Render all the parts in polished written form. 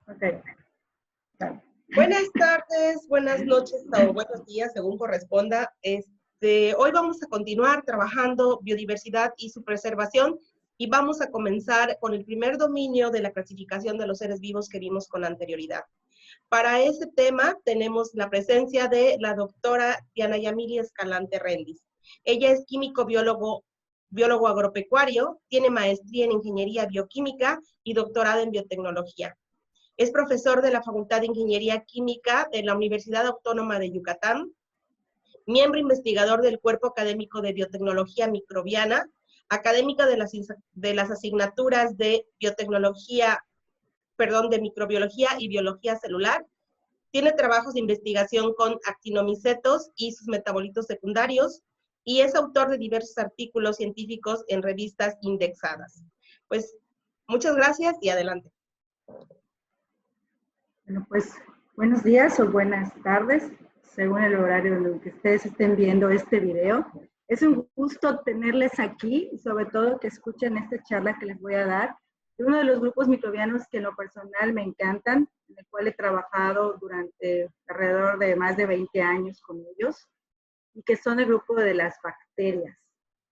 Ok. Dale. Buenas tardes, buenas noches o buenos días, según corresponda. Hoy vamos a continuar trabajando biodiversidad y su preservación y vamos a comenzar con el primer dominio de la clasificación de los seres vivos que vimos con anterioridad. Para ese tema tenemos la presencia de la doctora Diana Yamili Escalante Rendis. Ella es químico-biólogo agropecuario, tiene maestría en ingeniería bioquímica y doctorado en biotecnología. Es profesor de la Facultad de Ingeniería Química de la Universidad Autónoma de Yucatán, miembro investigador del Cuerpo Académico de Biotecnología Microbiana, académica de las asignaturas de de microbiología y biología celular. Tiene trabajos de investigación con actinomicetos y sus metabolitos secundarios, y es autor de diversos artículos científicos en revistas indexadas. Pues, muchas gracias y adelante. Bueno, pues buenos días o buenas tardes, según el horario en el que ustedes estén viendo este video. Es un gusto tenerles aquí y sobre todo que escuchen esta charla que les voy a dar de uno de los grupos microbianos que en lo personal me encantan, en el cual he trabajado durante alrededor de más de 20 años con ellos, y que son el grupo de las bacterias.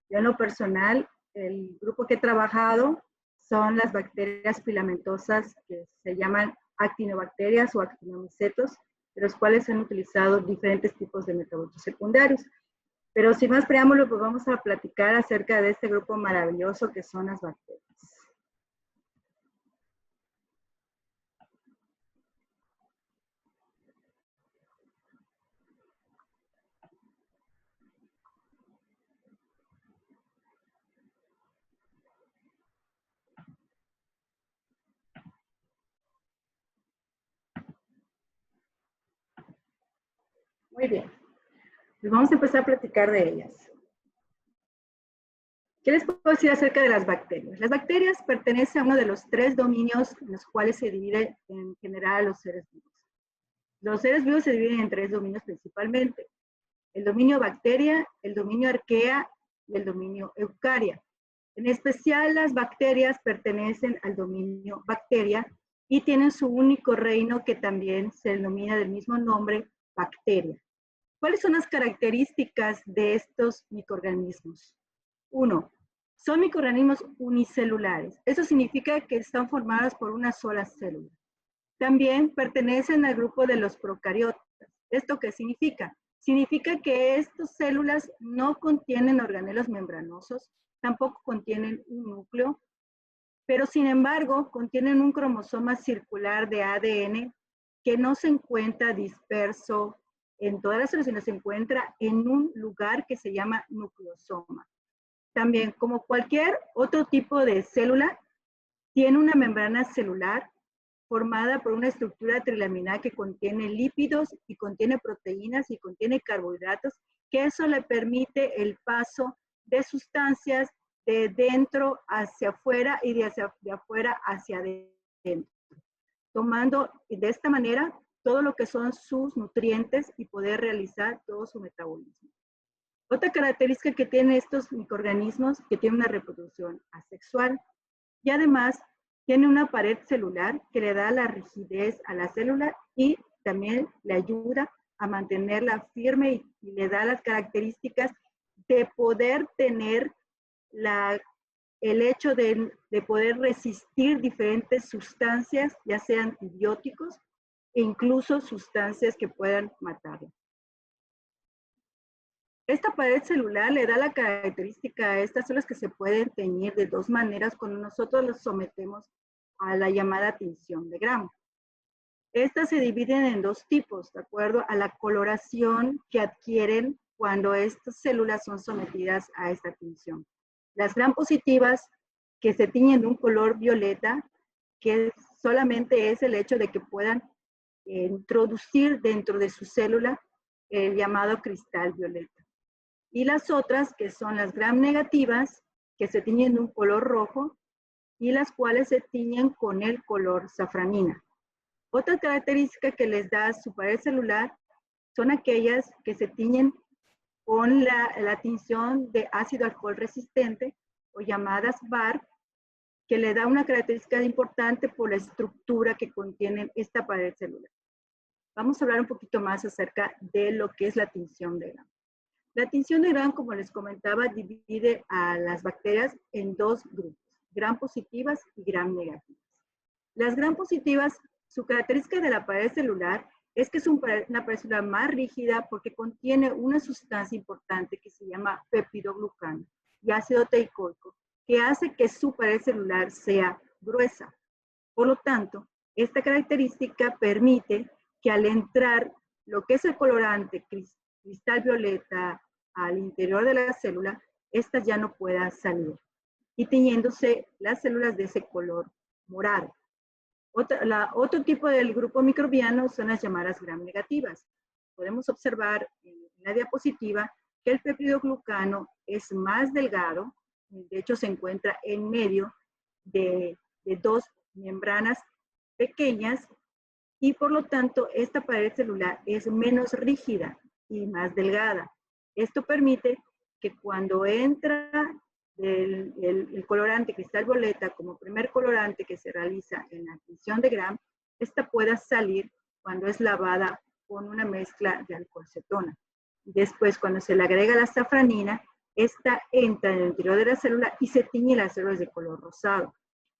Yo en lo personal, el grupo que he trabajado son las bacterias filamentosas que se llaman actinobacterias o actinomicetos, de los cuales se han utilizado diferentes tipos de metabolitos secundarios. Pero sin más preámbulo, pues vamos a platicar acerca de este grupo maravilloso que son las bacterias. Muy bien, pues vamos a empezar a platicar de ellas. ¿Qué les puedo decir acerca de las bacterias? Las bacterias pertenecen a uno de los 3 dominios en los cuales se divide en general los seres vivos. Los seres vivos se dividen en 3 dominios principalmente: el dominio bacteria, el dominio arquea y el dominio eucaria. En especial, las bacterias pertenecen al dominio bacteria y tienen su único reino, que también se denomina del mismo nombre, bacteria. ¿Cuáles son las características de estos microorganismos? 1. Son microorganismos unicelulares. Eso significa que están formados por una sola célula. También pertenecen al grupo de los procariotas. ¿Esto qué significa? Significa que estas células no contienen organelos membranosos, tampoco contienen un núcleo, pero sin embargo contienen un cromosoma circular de ADN que no se encuentra disperso en todas las células, sino se encuentra en un lugar que se llama nucleosoma. También, como cualquier otro tipo de célula, tiene una membrana celular formada por una estructura trilaminar que contiene lípidos y contiene proteínas y contiene carbohidratos, que eso le permite el paso de sustancias de dentro hacia afuera y de afuera hacia adentro, tomando de esta manera todo lo que son sus nutrientes y poder realizar todo su metabolismo. Otra característica que tienen estos microorganismos, que tienen una reproducción asexual y además tiene una pared celular que le da la rigidez a la célula y también le ayuda a mantenerla firme y le da las características de poder tener el hecho de poder resistir diferentes sustancias, ya sean antibióticos e incluso sustancias que puedan matarla. Esta pared celular le da la característica a estas células que se pueden teñir de 2 maneras cuando nosotros los sometemos a la llamada tinción de Gram. Estas se dividen en 2 tipos, de acuerdo a la coloración que adquieren cuando estas células son sometidas a esta tinción. Las Gram positivas, que se tiñen de un color violeta, que solamente es el hecho de que puedan introducir dentro de su célula el llamado cristal violeta. Y las otras, que son las Gram negativas, que se tiñen de un color rojo y las cuales se tiñen con el color safranina. Otra característica que les da su pared celular son aquellas que se tiñen con la tinción de ácido alcohol resistente o llamadas BAR, que le da una característica importante por la estructura que contiene esta pared celular. Vamos a hablar un poquito más acerca de lo que es la tinción de Gram. La tinción de Gram, como les comentaba, divide a las bacterias en dos grupos, Gram positivas y Gram negativas. Las Gram positivas, su característica de la pared celular es que es una pared celular más rígida porque contiene una sustancia importante que se llama peptidoglucano y ácido teicoico, que hace que su pared celular sea gruesa. Por lo tanto, esta característica permite que al entrar lo que es el colorante cristal violeta al interior de la célula, esta ya no pueda salir y teñiéndose las células de ese color morado. Otro tipo del grupo microbiano son las llamadas Gram negativas. Podemos observar en la diapositiva que el peptidoglucano es más delgado, de hecho se encuentra en medio de dos membranas pequeñas y por lo tanto esta pared celular es menos rígida y más delgada. Esto permite que cuando entra el colorante cristal violeta como primer colorante que se realiza en la tinción de Gram, esta pueda salir cuando es lavada con una mezcla de alcohol-cetona. Después, cuando se le agrega la safranina, esta entra en el interior de la célula y se tiñe las células de color rosado.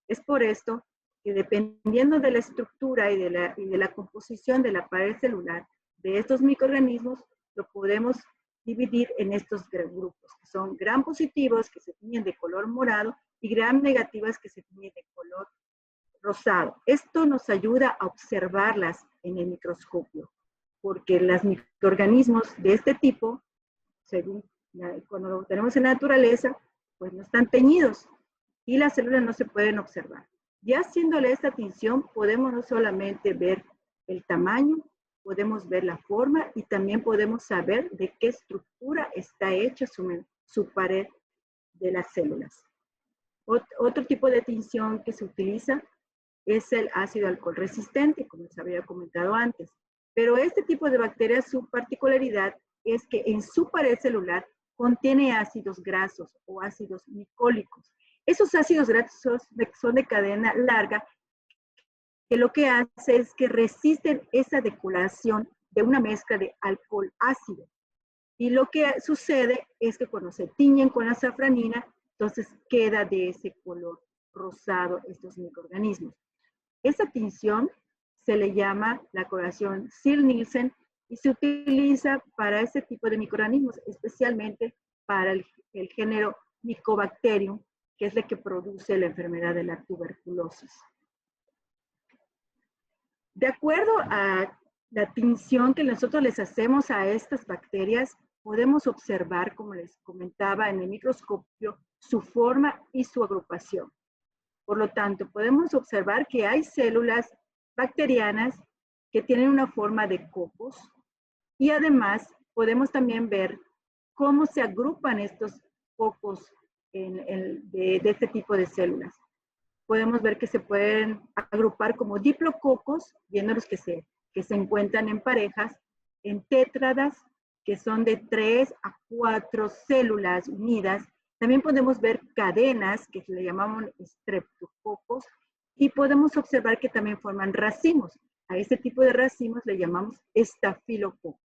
Es por esto que dependiendo de la estructura y de la composición de la pared celular de estos microorganismos, lo podemos dividir en estos grupos, que son Gram positivos, que se tiñen de color morado, y Gram negativas, que se tiñen de color rosado. Esto nos ayuda a observarlas en el microscopio, porque los microorganismos de este tipo, según cuando lo tenemos en la naturaleza, pues no están teñidos y las células no se pueden observar. Ya haciéndole esta tinción, podemos no solamente ver el tamaño, podemos ver la forma y también podemos saber de qué estructura está hecha su pared de las células. Otro tipo de tinción que se utiliza es el ácido alcohol resistente, como les había comentado antes. Pero este tipo de bacterias, su particularidad es que en su pared celular contiene ácidos grasos o ácidos micólicos. Esos ácidos grasos son de cadena larga que lo que hace es que resisten esa decoloración de una mezcla de alcohol ácido. Y lo que sucede es que cuando se tiñen con la safranina, entonces queda de ese color rosado estos microorganismos. Esa tinción se le llama la coloración Ziehl-Neelsen y se utiliza para este tipo de microorganismos, especialmente para el género Mycobacterium, que es el que produce la enfermedad de la tuberculosis. De acuerdo a la tinción que nosotros les hacemos a estas bacterias, podemos observar, como les comentaba en el microscopio, su forma y su agrupación. Por lo tanto, podemos observar que hay células bacterianas que tienen una forma de cocos y además podemos también ver cómo se agrupan estos cocos de este tipo de células. Podemos ver que se pueden agrupar como diplococos, viendo los que se encuentran en parejas, en tétradas, que son de 3 a 4 células unidas. También podemos ver cadenas, que le llamamos streptococos, y podemos observar que también forman racimos. A este tipo de racimos le llamamos estafilococos.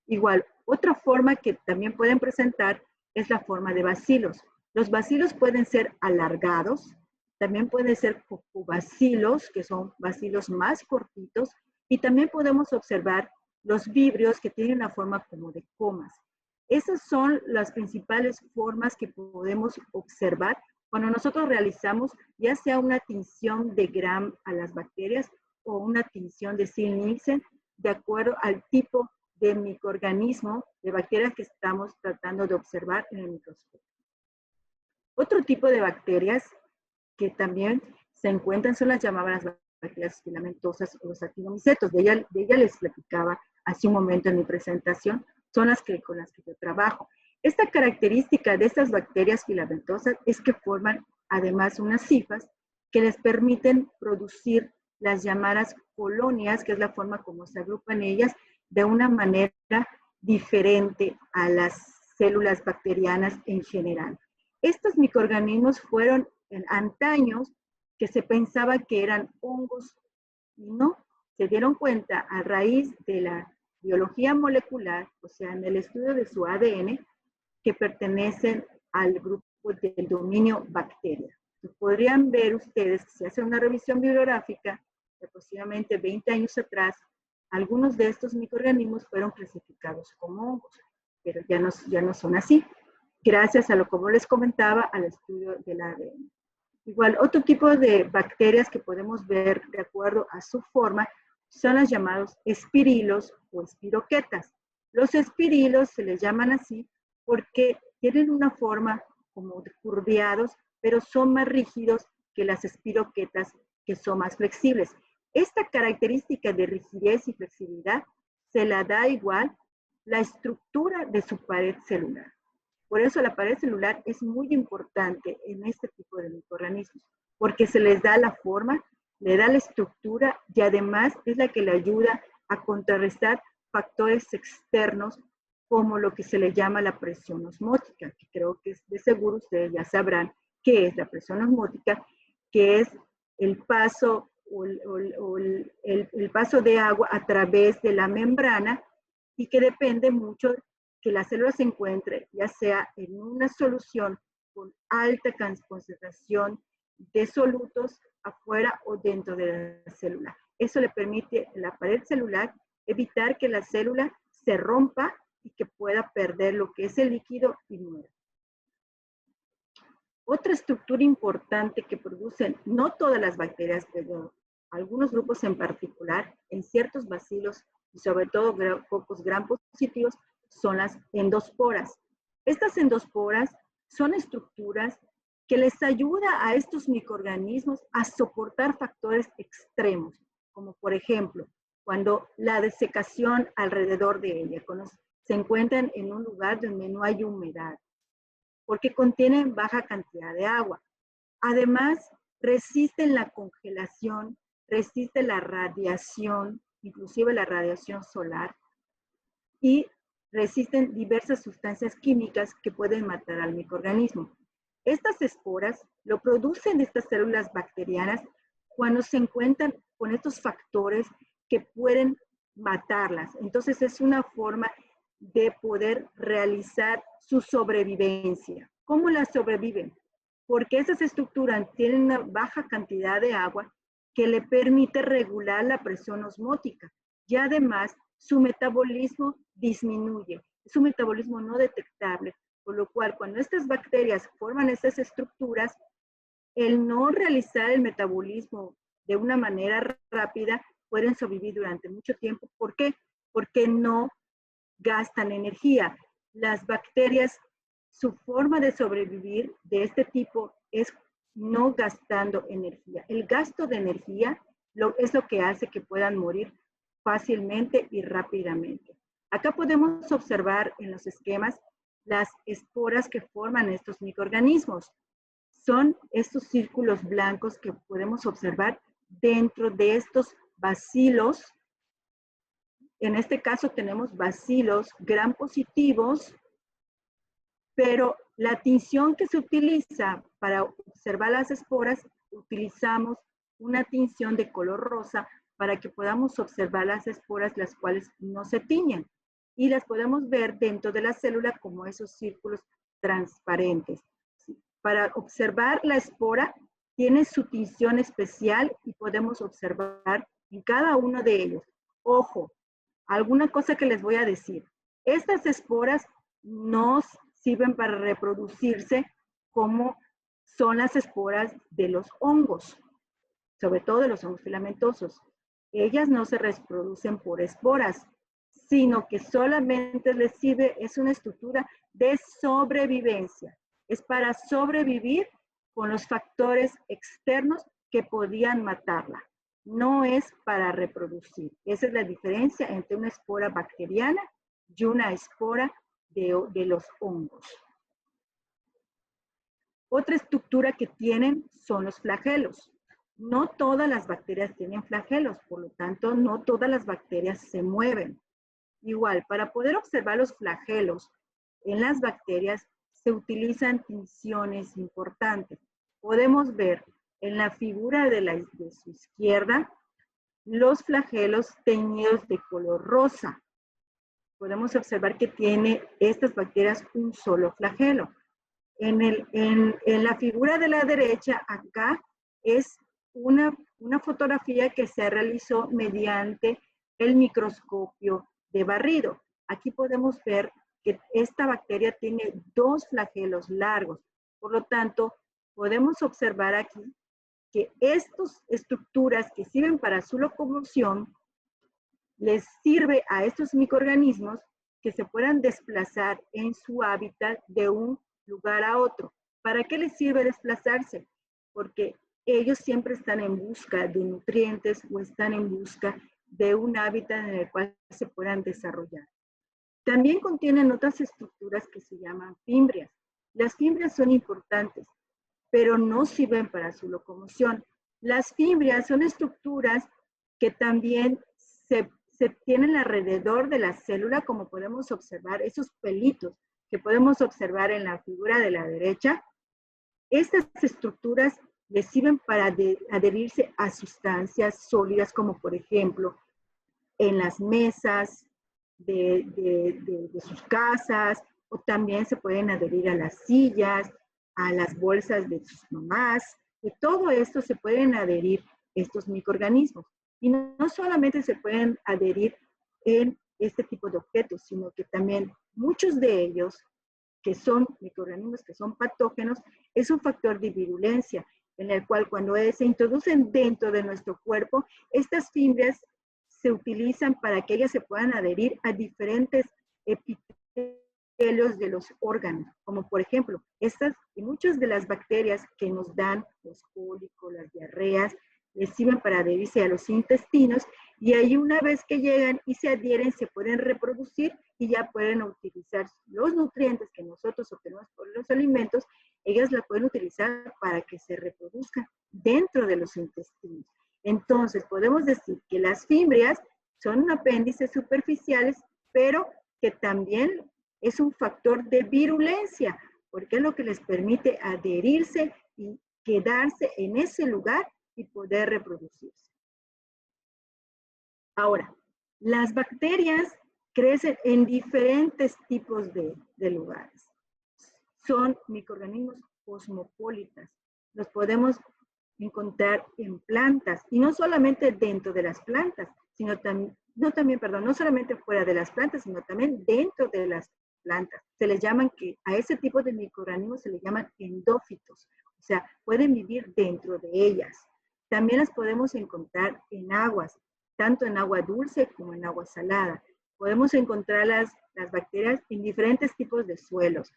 Igual, otra forma que también pueden presentar es la forma de bacilos. Los bacilos pueden ser alargados, también pueden ser cocobacilos, que son bacilos más cortitos, y también podemos observar los vibrios que tienen una forma como de comas. Esas son las principales formas que podemos observar cuando nosotros realizamos ya sea una tinción de Gram a las bacterias o una tinción de Ziehl-Neelsen de acuerdo al tipo de microorganismo de bacterias que estamos tratando de observar en el microscopio. Otro tipo de bacterias que también se encuentran son las llamadas bacterias filamentosas o los actinomicetos. De ella les platicaba hace un momento en mi presentación, son con las que yo trabajo. Esta característica de estas bacterias filamentosas es que forman además unas hifas que les permiten producir las llamadas colonias, que es la forma como se agrupan ellas, de una manera diferente a las células bacterianas en general. Estos microorganismos fueron en antaños que se pensaba que eran hongos y no. Se dieron cuenta a raíz de la biología molecular, o sea, en el estudio de su ADN, que pertenecen al grupo del dominio bacteria. Podrían ver ustedes, si hacen una revisión bibliográfica, de aproximadamente 20 años atrás, algunos de estos microorganismos fueron clasificados como hongos, pero ya no son así, gracias a lo como les comentaba, al estudio del ADN. Igual, otro tipo de bacterias que podemos ver de acuerdo a su forma son las llamados espirilos o espiroquetas. Los espirilos se les llaman así porque tienen una forma como de curveados, pero son más rígidos que las espiroquetas, que son más flexibles. Esta característica de rigidez y flexibilidad se la da igual la estructura de su pared celular. Por eso la pared celular es muy importante en este tipo de microorganismos, porque se les da la forma, le da la estructura y además es la que le ayuda a contrarrestar factores externos como lo que se le llama la presión osmótica, que creo que de seguro ustedes ya sabrán qué es la presión osmótica, que es el paso el paso de agua a través de la membrana y que depende mucho que la célula se encuentre ya sea en una solución con alta concentración de solutos afuera o dentro de la célula. Eso le permite a la pared celular evitar que la célula se rompa y que pueda perder lo que es el líquido y muera. Otra estructura importante que producen, no todas las bacterias, pero algunos grupos en particular, en ciertos bacilos y sobre todo pocos gram positivos, son las endosporas. Estas endosporas son estructuras que les ayuda a estos microorganismos a soportar factores extremos, como por ejemplo, cuando la desecación alrededor de ella, cuando se encuentran en un lugar donde no hay humedad, porque contienen baja cantidad de agua. Además, resisten la congelación, resisten la radiación, inclusive la radiación solar, y resisten diversas sustancias químicas que pueden matar al microorganismo. Estas esporas lo producen estas células bacterianas cuando se encuentran con estos factores que pueden matarlas. Entonces es una forma de poder realizar su sobrevivencia. ¿Cómo la sobreviven? Porque esas estructuras tienen una baja cantidad de agua que le permite regular la presión osmótica y además su metabolismo disminuye, es un metabolismo no detectable, por lo cual cuando estas bacterias forman estas estructuras, el no realizar el metabolismo de una manera rápida, pueden sobrevivir durante mucho tiempo. ¿Por qué? Porque no gastan energía. Las bacterias, su forma de sobrevivir de este tipo es no gastando energía. El gasto de energía es lo que hace que puedan morir fácilmente y rápidamente. Acá podemos observar en los esquemas las esporas que forman estos microorganismos. Son estos círculos blancos que podemos observar dentro de estos bacilos. En este caso tenemos bacilos gram positivos, pero la tinción que se utiliza para observar las esporas, utilizamos una tinción de color rosa para que podamos observar las esporas, las cuales no se tiñen. Y las podemos ver dentro de la célula como esos círculos transparentes. Para observar la espora, tiene su tinción especial y podemos observar en cada uno de ellos. Ojo, alguna cosa que les voy a decir. Estas esporas no sirven para reproducirse como son las esporas de los hongos, sobre todo de los hongos filamentosos. Ellas no se reproducen por esporas, sino que solamente les sirve, es una estructura de sobrevivencia. Es para sobrevivir con los factores externos que podían matarla. No es para reproducir. Esa es la diferencia entre una espora bacteriana y una espora de los hongos. Otra estructura que tienen son los flagelos. No todas las bacterias tienen flagelos, por lo tanto, no todas las bacterias se mueven. Igual, para poder observar los flagelos en las bacterias, se utilizan tinciones importantes. podemos ver en la figura de su izquierda los flagelos teñidos de color rosa. Podemos observar que tiene estas bacterias un solo flagelo. En la figura de la derecha, acá, es una fotografía que se realizó mediante el microscopio de barrido. Aquí podemos ver que esta bacteria tiene 2 flagelos largos. Por lo tanto, podemos observar aquí que estas estructuras que sirven para su locomoción les sirve a estos microorganismos que se puedan desplazar en su hábitat de un lugar a otro. ¿Para qué les sirve desplazarse? Porque ellos siempre están en busca de nutrientes o están en busca de un hábitat en el cual se puedan desarrollar. También contienen otras estructuras que se llaman fimbrias. Las fimbrias son importantes, pero no sirven para su locomoción. Las fimbrias son estructuras que también se tienen alrededor de la célula, como podemos observar, esos pelitos que podemos observar en la figura de la derecha. Estas estructuras les sirven para adherirse a sustancias sólidas, como por ejemplo en las mesas de sus casas, o también se pueden adherir a las sillas, a las bolsas de sus mamás. De todo esto se pueden adherir estos microorganismos. Y no solamente se pueden adherir en este tipo de objetos, sino que también muchos de ellos, que son microorganismos que son patógenos, es un factor de virulencia, en el cual cuando se introducen dentro de nuestro cuerpo, estas fimbrias se utilizan para que ellas se puedan adherir a diferentes epitelios de los órganos, como por ejemplo, estas y muchas de las bacterias que nos dan los cólicos, las diarreas, les sirven para adherirse a los intestinos, y ahí una vez que llegan y se adhieren, se pueden reproducir y ya pueden utilizar los nutrientes que nosotros obtenemos por los alimentos, ellas la pueden utilizar para que se reproduzcan dentro de los intestinos. Entonces, podemos decir que las fimbrias son apéndices superficiales, pero que también es un factor de virulencia, porque es lo que les permite adherirse y quedarse en ese lugar y poder reproducirse. Ahora, las bacterias crecen en diferentes tipos de lugares. Son microorganismos cosmopolitas. Los podemos encontrar en plantas, y no solamente dentro de las plantas, sino no solamente fuera de las plantas, sino también dentro de las plantas. Se les llaman a ese tipo de microorganismos se les llaman endófitos, o sea, pueden vivir dentro de ellas. También las podemos encontrar en aguas, tanto en agua dulce como en agua salada. Podemos encontrar las bacterias en diferentes tipos de suelos,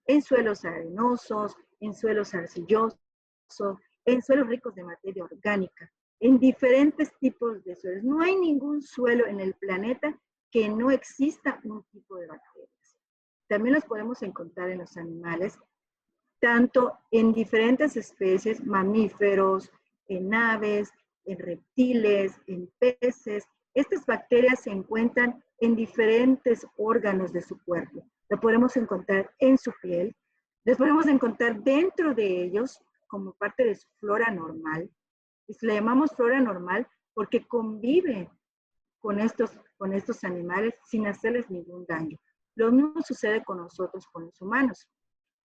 en suelos arenosos, en suelos arcillosos, en suelos ricos de materia orgánica, en diferentes tipos de suelos. No hay ningún suelo en el planeta que no exista un tipo de bacterias. También los podemos encontrar en los animales, tanto en diferentes especies, mamíferos, en aves, en reptiles, en peces. Estas bacterias se encuentran en diferentes órganos de su cuerpo. Lo podemos encontrar en su piel, los podemos encontrar dentro de ellos como parte de su flora normal. Y le llamamos flora normal porque convive con estos animales sin hacerles ningún daño. Lo mismo sucede con nosotros, con los humanos.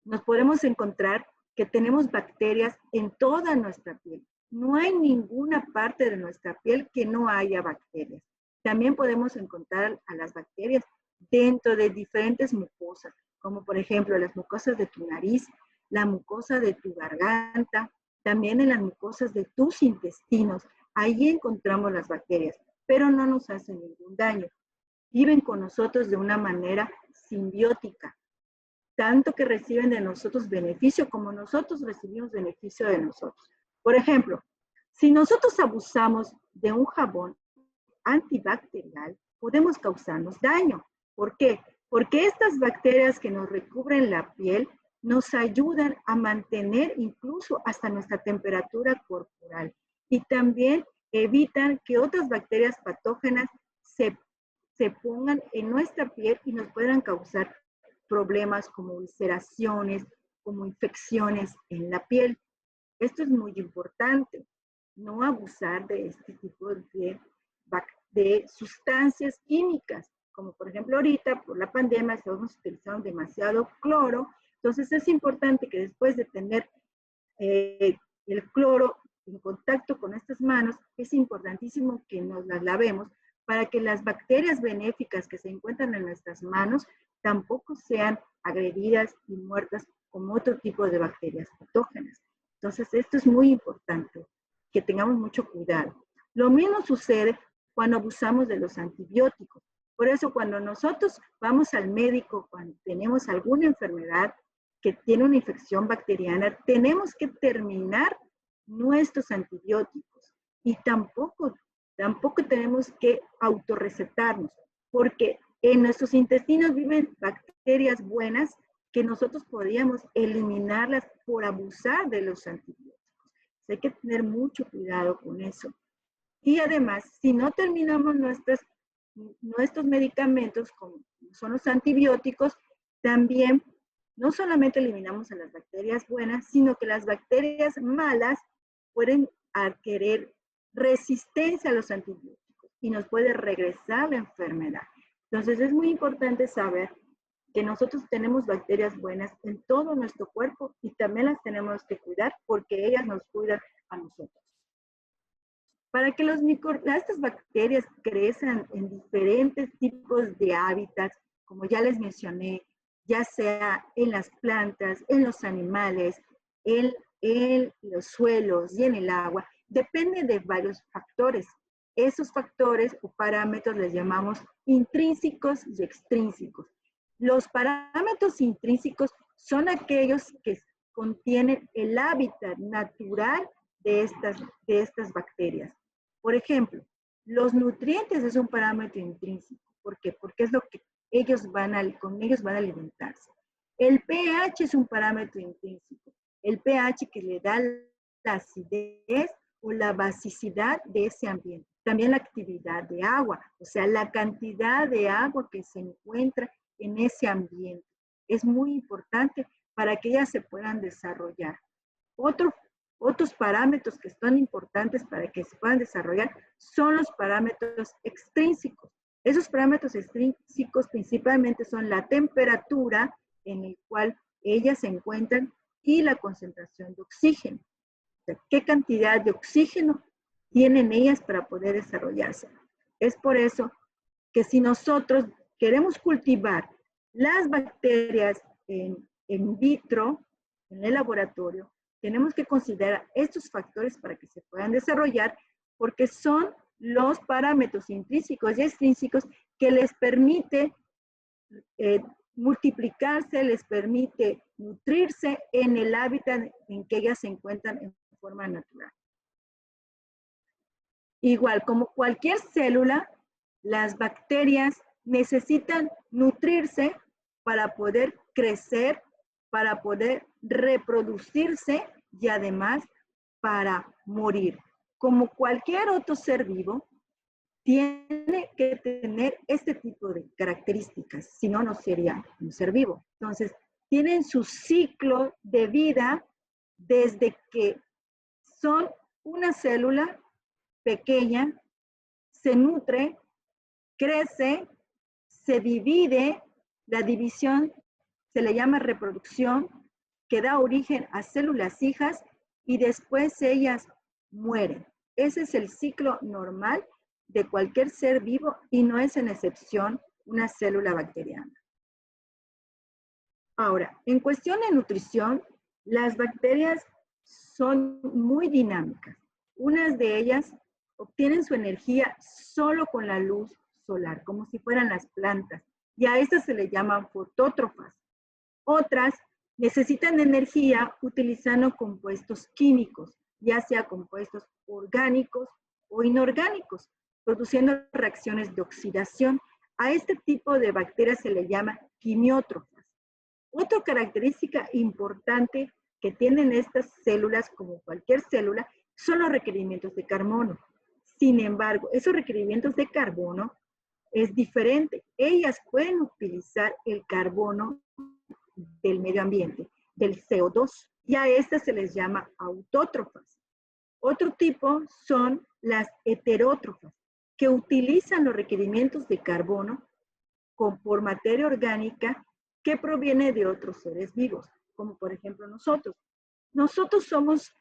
Nos podemos encontrar que tenemos bacterias en toda nuestra piel. No hay ninguna parte de nuestra piel que no haya bacterias. También podemos encontrar a las bacterias dentro de diferentes mucosas, como por ejemplo las mucosas de tu nariz, la mucosa de tu garganta, también en las mucosas de tus intestinos. Ahí encontramos las bacterias, pero no nos hacen ningún daño. Viven con nosotros de una manera simbiótica, tanto que reciben de nosotros beneficio como nosotros recibimos beneficio de nosotros. Por ejemplo, si nosotros abusamos de un jabón antibacterial, podemos causarnos daño. ¿Por qué? Porque estas bacterias que nos recubren la piel nos ayudan a mantener incluso hasta nuestra temperatura corporal, y también evitan que otras bacterias patógenas se pongan en nuestra piel y nos puedan causar problemas como ulceraciones, como infecciones en la piel. Esto es muy importante, no abusar de este tipo de sustancias químicas, como por ejemplo ahorita por la pandemia estamos utilizando demasiado cloro, entonces es importante que después de tener el cloro en contacto con estas manos, es importantísimo que nos las lavemos para que las bacterias benéficas que se encuentran en nuestras manos tampoco sean agredidas y muertas como otro tipo de bacterias patógenas. Entonces, esto es muy importante, que tengamos mucho cuidado. Lo mismo sucede cuando abusamos de los antibióticos. Por eso, cuando nosotros vamos al médico, cuando tenemos alguna enfermedad que tiene una infección bacteriana, tenemos que terminar nuestros antibióticos y tampoco tenemos que autorrecetarnos, porque en nuestros intestinos viven bacterias buenas que nosotros podríamos eliminarlas por abusar de los antibióticos. Hay que tener mucho cuidado con eso. Y además, si no terminamos nuestros medicamentos, como son los antibióticos, también no solamente eliminamos a las bacterias buenas, sino que las bacterias malas pueden adquirir resistencia a los antibióticos y nos puede regresar la enfermedad. Entonces es muy importante saber que nosotros tenemos bacterias buenas en todo nuestro cuerpo y también las tenemos que cuidar porque ellas nos cuidan a nosotros. Para que estas bacterias crezcan en diferentes tipos de hábitats, como ya les mencioné, ya sea en las plantas, en los animales, en los suelos y en el agua, depende de varios factores. Esos factores o parámetros les llamamos intrínsecos y extrínsecos. Los parámetros intrínsecos son aquellos que contienen el hábitat natural de estas bacterias. Por ejemplo, los nutrientes es un parámetro intrínseco. ¿Por qué? Porque es lo que con ellos van a alimentarse. El pH es un parámetro intrínseco. El pH que le da la acidez o la basicidad de ese ambiente. También la actividad de agua, o sea, la cantidad de agua que se encuentra en ese ambiente. Es muy importante para que ellas se puedan desarrollar. Otros parámetros que son importantes para que se puedan desarrollar son los parámetros extrínsecos. Esos parámetros extrínsecos principalmente son la temperatura en el cual ellas se encuentran y la concentración de oxígeno. O sea, ¿qué cantidad de oxígeno tienen ellas para poder desarrollarse? Es por eso que si nosotros queremos cultivar las bacterias en vitro, en el laboratorio, tenemos que considerar estos factores para que se puedan desarrollar, porque son los parámetros intrínsecos y extrínsecos que les permite multiplicarse, les permite nutrirse en el hábitat en que ellas se encuentran en forma natural. Igual, como cualquier célula, las bacterias necesitan nutrirse para poder crecer, para poder reproducirse y además para morir. Como cualquier otro ser vivo, tiene que tener este tipo de características, si no, no sería un ser vivo. Entonces, tienen su ciclo de vida desde que son una célula pequeña, se nutre, crece, se divide, la división se le llama reproducción, que da origen a células hijas y después ellas mueren. Ese es el ciclo normal de cualquier ser vivo y no es en excepción una célula bacteriana. Ahora, en cuestión de nutrición, las bacterias son muy dinámicas. Unas de ellas obtienen su energía solo con la luz solar, como si fueran las plantas, y a estas se le llaman fotótrofas. Otras necesitan energía utilizando compuestos químicos, ya sea compuestos orgánicos o inorgánicos, produciendo reacciones de oxidación. A este tipo de bacterias se le llama quimiótrofas. Otra característica importante que tienen estas células, como cualquier célula, son los requerimientos de carbono. Sin embargo, esos requerimientos de carbono es diferente. Ellas pueden utilizar el carbono del medio ambiente, del CO2, y a estas se les llama autótrofas. Otro tipo son las heterótrofas, que utilizan los requerimientos de carbono por materia orgánica que proviene de otros seres vivos, como por ejemplo nosotros. Nosotros somos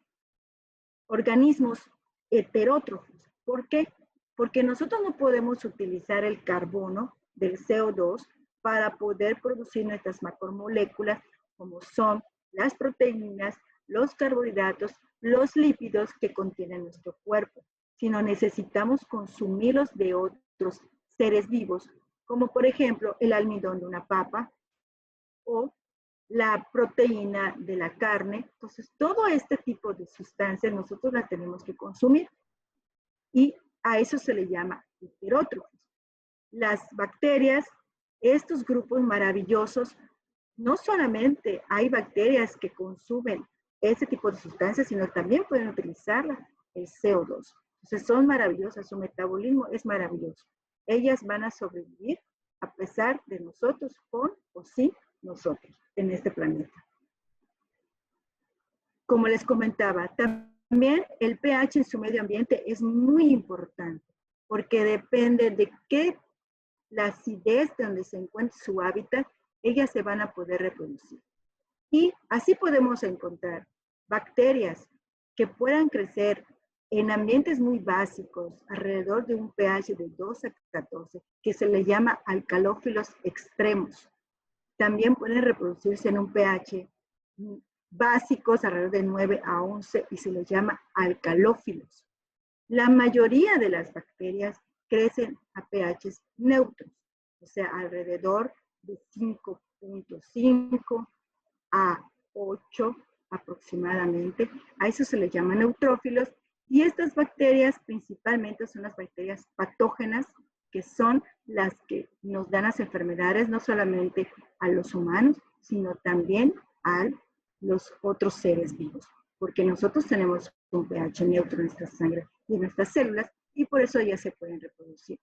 organismos heterótrofos. ¿Por qué? Porque nosotros no podemos utilizar el carbono del CO2 para poder producir nuestras macromoléculas, como son las proteínas, los carbohidratos, los lípidos que contiene nuestro cuerpo, sino necesitamos consumirlos de otros seres vivos, como por ejemplo el almidón de una papa o la proteína de la carne. Entonces, todo este tipo de sustancias nosotros las tenemos que consumir y a eso se le llama heterótrofos. Las bacterias, estos grupos maravillosos, no solamente hay bacterias que consumen ese tipo de sustancias, sino también pueden utilizar el CO2. Entonces son maravillosas, su metabolismo es maravilloso. Ellas van a sobrevivir a pesar de nosotros, con o sin nosotros en este planeta. Como les comentaba, también el pH en su medio ambiente es muy importante porque depende de qué la acidez de donde se encuentre su hábitat, ellas se van a poder reproducir. Y así podemos encontrar bacterias que puedan crecer en ambientes muy básicos, alrededor de un pH de 12 a 14, que se le llama alcalófilos extremos. También pueden reproducirse en un pH básicos, alrededor de 9 a 11, y se les llama alcalófilos. La mayoría de las bacterias crecen a pHs neutros, o sea, alrededor de 5.5 a 8 aproximadamente. A eso se les llama neutrófilos. Y estas bacterias principalmente son las bacterias patógenas, que son las que nos dan las enfermedades, no solamente a los humanos, sino también a los otros seres vivos. Porque nosotros tenemos un pH neutro en nuestra sangre y en nuestras células, y por eso ellas se pueden reproducir.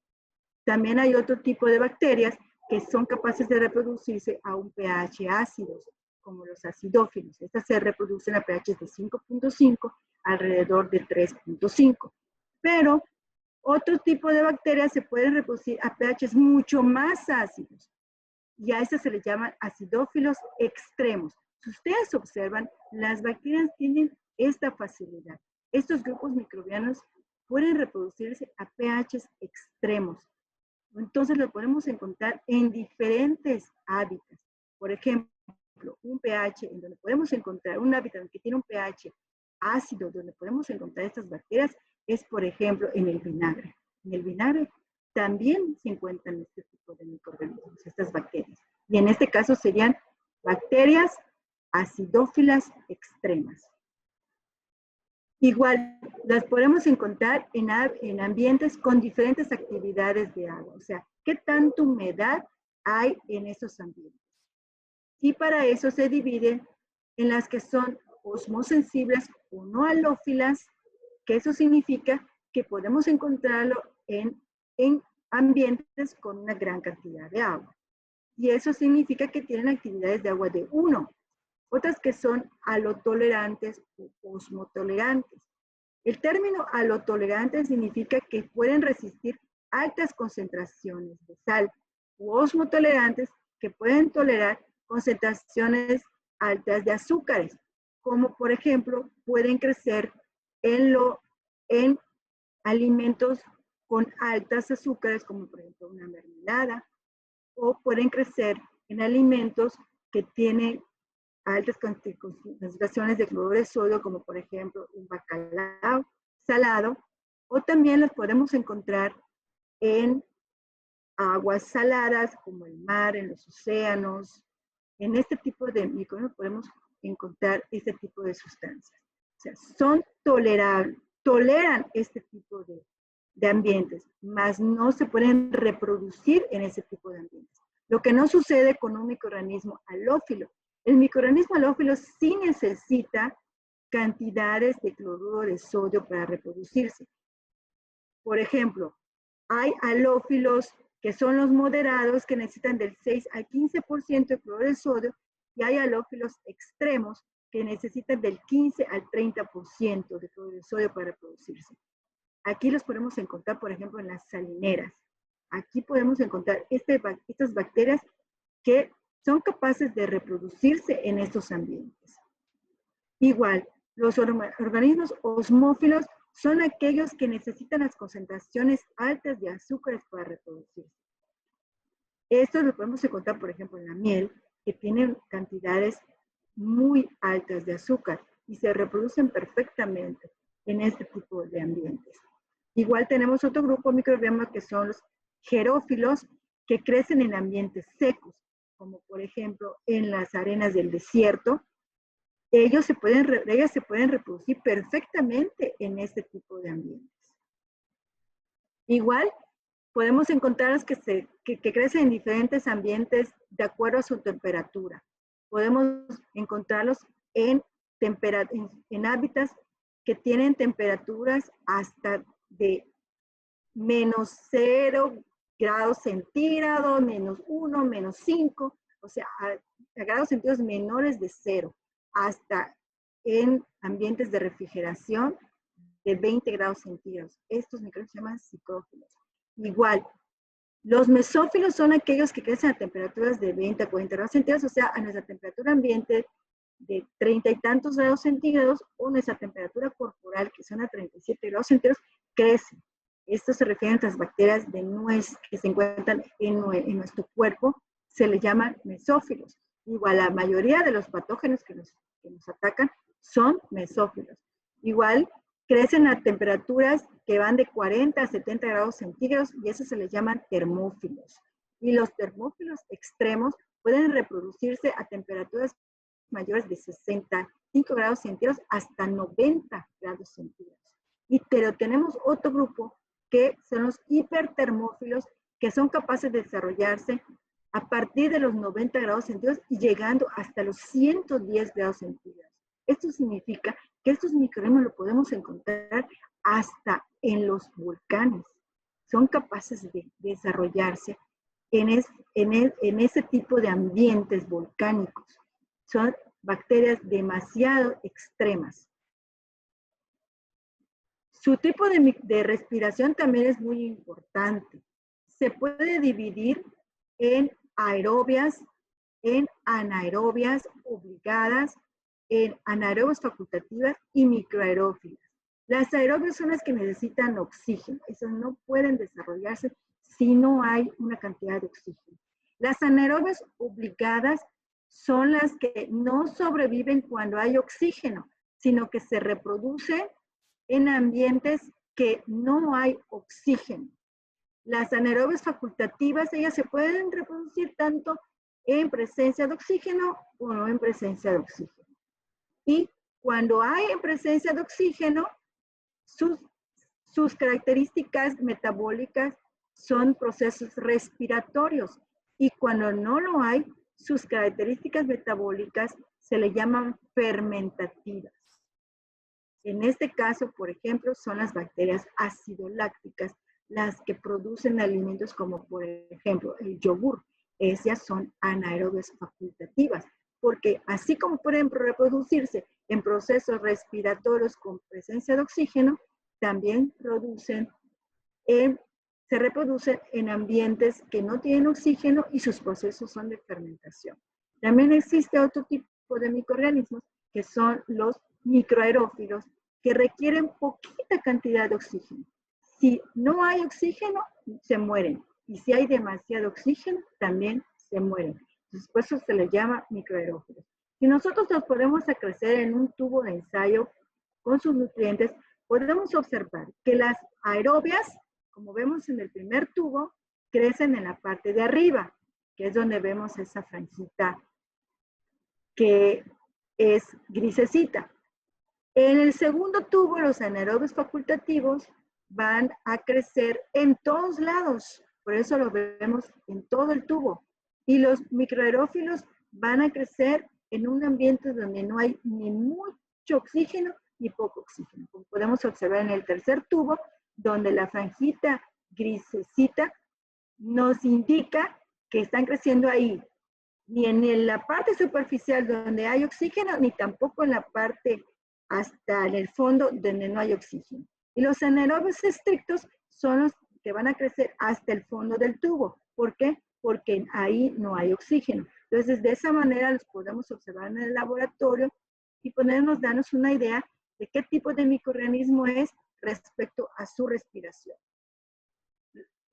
También hay otro tipo de bacterias que son capaces de reproducirse a un pH ácido, como los acidófilos. Estas se reproducen a pH de 5.5 alrededor de 3.5. Pero otro tipo de bacterias se pueden reproducir a pHs mucho más ácidos. Y a estas se les llaman acidófilos extremos. Si ustedes observan, las bacterias tienen esta facilidad. Estos grupos microbianos pueden reproducirse a pHs extremos. Entonces lo podemos encontrar en diferentes hábitats. Por ejemplo, un pH en donde podemos encontrar un hábitat que tiene un pH ácido, donde podemos encontrar estas bacterias, es por ejemplo en el vinagre. En el vinagre también se encuentran este tipo de microorganismos, estas bacterias. Y en este caso serían bacterias acidófilas extremas. Igual, las podemos encontrar en ambientes con diferentes actividades de agua. O sea, ¿qué tanta humedad hay en esos ambientes? Y para eso se divide en las que son osmosensibles o no halófilas, que eso significa que podemos encontrarlo en ambientes con una gran cantidad de agua. Y eso significa que tienen actividades de agua de 1. Otras que son halotolerantes o osmotolerantes. El término halotolerante significa que pueden resistir altas concentraciones de sal, u osmotolerantes que pueden tolerar concentraciones altas de azúcares, como por ejemplo pueden crecer en alimentos con altas azúcares, como por ejemplo una mermelada, o pueden crecer en alimentos que tienen altas concentraciones de cloruro de sodio, como por ejemplo un bacalao salado, o también los podemos encontrar en aguas saladas, como el mar, en los océanos. En este tipo de microbios podemos encontrar este tipo de sustancias. O sea, son tolerables, toleran este tipo de ambientes, mas no se pueden reproducir en ese tipo de ambientes. Lo que no sucede con un microorganismo halófilo. El microorganismo halófilo sí necesita cantidades de cloruro de sodio para reproducirse. Por ejemplo, hay halófilos que son los moderados, que necesitan del 6 al 15% de cloruro de sodio, y hay halófilos extremos que necesitan del 15 al 30% de cloruro de sodio para reproducirse. Aquí los podemos encontrar, por ejemplo, en las salineras. Aquí podemos encontrar estas bacterias que son capaces de reproducirse en estos ambientes. Igual, los organismos osmófilos son aquellos que necesitan las concentraciones altas de azúcares para reproducirse. Esto lo podemos encontrar, por ejemplo, en la miel, que tienen cantidades muy altas de azúcar y se reproducen perfectamente en este tipo de ambientes. Igual tenemos otro grupo de microbioma que son los xerófilos, que crecen en ambientes secos, como por ejemplo en las arenas del desierto. Ellas se pueden reproducir perfectamente en este tipo de ambientes. Igual, podemos encontrarlos que crecen en diferentes ambientes de acuerdo a su temperatura. Podemos encontrarlos en hábitats que tienen temperaturas hasta de -0 grados centígrados, -1, -5, o sea, a grados centígrados menores de 0, hasta en ambientes de refrigeración de 20 grados centígrados. Estos microbios se llaman psicófilos. Igual, los mesófilos son aquellos que crecen a temperaturas de 20 a 40 grados centígrados, o sea, a nuestra temperatura ambiente de 30 y tantos grados centígrados, o nuestra temperatura corporal, que son a 37 grados centígrados, crecen. Esto se refiere a estas bacterias que se encuentran en nuestro cuerpo, se les llaman mesófilos. Igual, la mayoría de los patógenos que nos atacan son mesófilos. Igual, crecen a temperaturas que van de 40 a 70 grados centígrados y eso se les llaman termófilos. Y los termófilos extremos pueden reproducirse a temperaturas mayores de 65 grados centígrados hasta 90 grados centígrados. Pero tenemos otro grupo que son los hipertermófilos, que son capaces de desarrollarse a partir de los 90 grados centígrados y llegando hasta los 110 grados centígrados. Esto significa que estos microorganismos lo podemos encontrar hasta en los volcanes. Son capaces de desarrollarse en ese tipo de ambientes volcánicos. Son bacterias demasiado extremas. Su tipo de respiración también es muy importante. Se puede dividir en aerobias, en anaerobias obligadas, en anaerobias facultativas y microaerófilas. Las aerobias son las que necesitan oxígeno. Esas no pueden desarrollarse si no hay una cantidad de oxígeno. Las anaerobias obligadas son las que no sobreviven cuando hay oxígeno, sino que se reproducen en ambientes que no hay oxígeno. Las anaerobias facultativas, ellas se pueden reproducir tanto en presencia de oxígeno o no en presencia de oxígeno. Y cuando hay en presencia de oxígeno, sus características metabólicas son procesos respiratorios. Y cuando no lo hay, sus características metabólicas se le llaman fermentativas. En este caso, por ejemplo, son las bacterias acidolácticas las que producen alimentos como, por ejemplo, el yogur. Esas son anaerobias facultativas, porque así como pueden reproducirse en procesos respiratorios con presencia de oxígeno, también se reproducen en ambientes que no tienen oxígeno y sus procesos son de fermentación. También existe otro tipo de microorganismos que son los microaerófilos, que requieren poquita cantidad de oxígeno. Si no hay oxígeno, se mueren. Y si hay demasiado oxígeno, también se mueren. Entonces, por eso se les llama microaerófilos. Si nosotros los ponemos a crecer en un tubo de ensayo con sus nutrientes, podemos observar que las aerobias, como vemos en el primer tubo, crecen en la parte de arriba, que es donde vemos esa franjita que es grisecita. En el segundo tubo, los anaerobios facultativos van a crecer en todos lados, por eso lo vemos en todo el tubo. Y los microaerófilos van a crecer en un ambiente donde no hay ni mucho oxígeno ni poco oxígeno. Como podemos observar en el tercer tubo, donde la franjita grisecita nos indica que están creciendo ahí. ni en la parte superficial donde hay oxígeno, ni tampoco en la parte hasta en el fondo donde no hay oxígeno. Y los anaerobios estrictos son los que van a crecer hasta el fondo del tubo. ¿Por qué? Porque ahí no hay oxígeno. Entonces, de esa manera los podemos observar en el laboratorio y podernos darnos una idea de qué tipo de microorganismo es respecto a su respiración.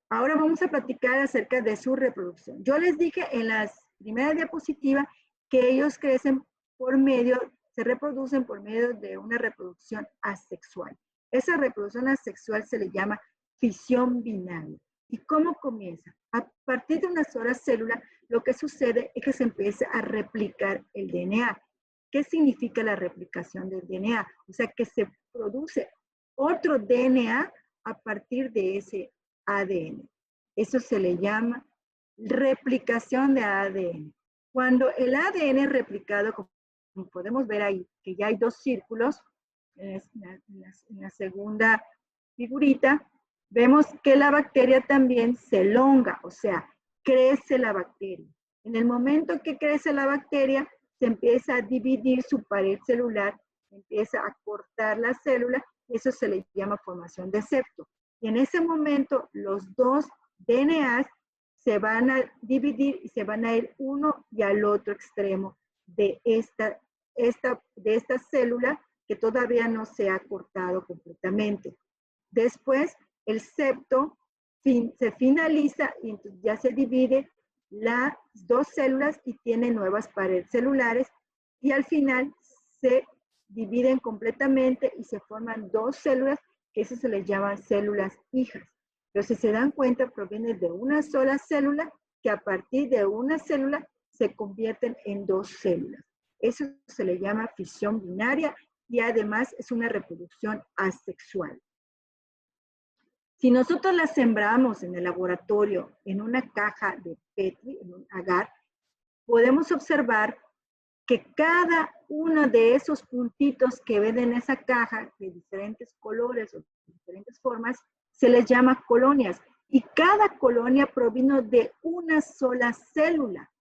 Ahora vamos a platicar acerca de su reproducción. Yo les dije en la primera diapositiva que ellos crecen por medio, se reproducen por medio de una reproducción asexual. Esa reproducción asexual se le llama fisión binaria. ¿Y cómo comienza? A partir de una sola célula, lo que sucede es que se empieza a replicar el DNA. ¿Qué significa la replicación del DNA? O sea, que se produce otro DNA a partir de ese ADN. Eso se le llama replicación de ADN. Cuando el ADN es replicado, como podemos ver ahí, que ya hay dos círculos en la segunda figurita, vemos que la bacteria también se elonga, o sea, crece la bacteria. En el momento que crece la bacteria, se empieza a dividir su pared celular, empieza a cortar la célula, y eso se le llama formación de septo. Y en ese momento, los dos DNAs se van a dividir y se van a ir uno y al otro extremo de esta célula que todavía no se ha cortado completamente. Después, el septo se finaliza y entonces ya se divide las dos células y tiene nuevas paredes celulares y al final se dividen completamente y se forman dos células que eso se les llama células hijas. Pero si se dan cuenta, proviene de una sola célula que a partir de una célula se convierten en dos células. Eso se le llama fisión binaria y además es una reproducción asexual. Si nosotros las sembramos en el laboratorio en una caja de Petri, en un agar, podemos observar que cada uno de esos puntitos que ven en esa caja de diferentes colores o diferentes formas, se les llama colonias. Y cada colonia provino de una sola célula.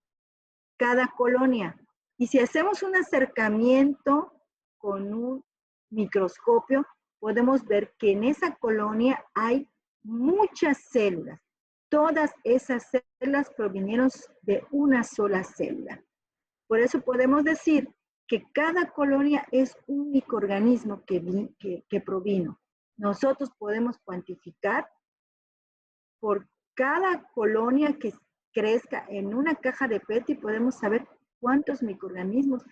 Cada colonia. Y si hacemos un acercamiento con un microscopio, podemos ver que en esa colonia hay muchas células. Todas esas células provinieron de una sola célula. Por eso podemos decir que cada colonia es un microorganismo que provino. Nosotros podemos cuantificar por cada colonia que crezca en una caja de Petri, podemos saber cuántos microorganismos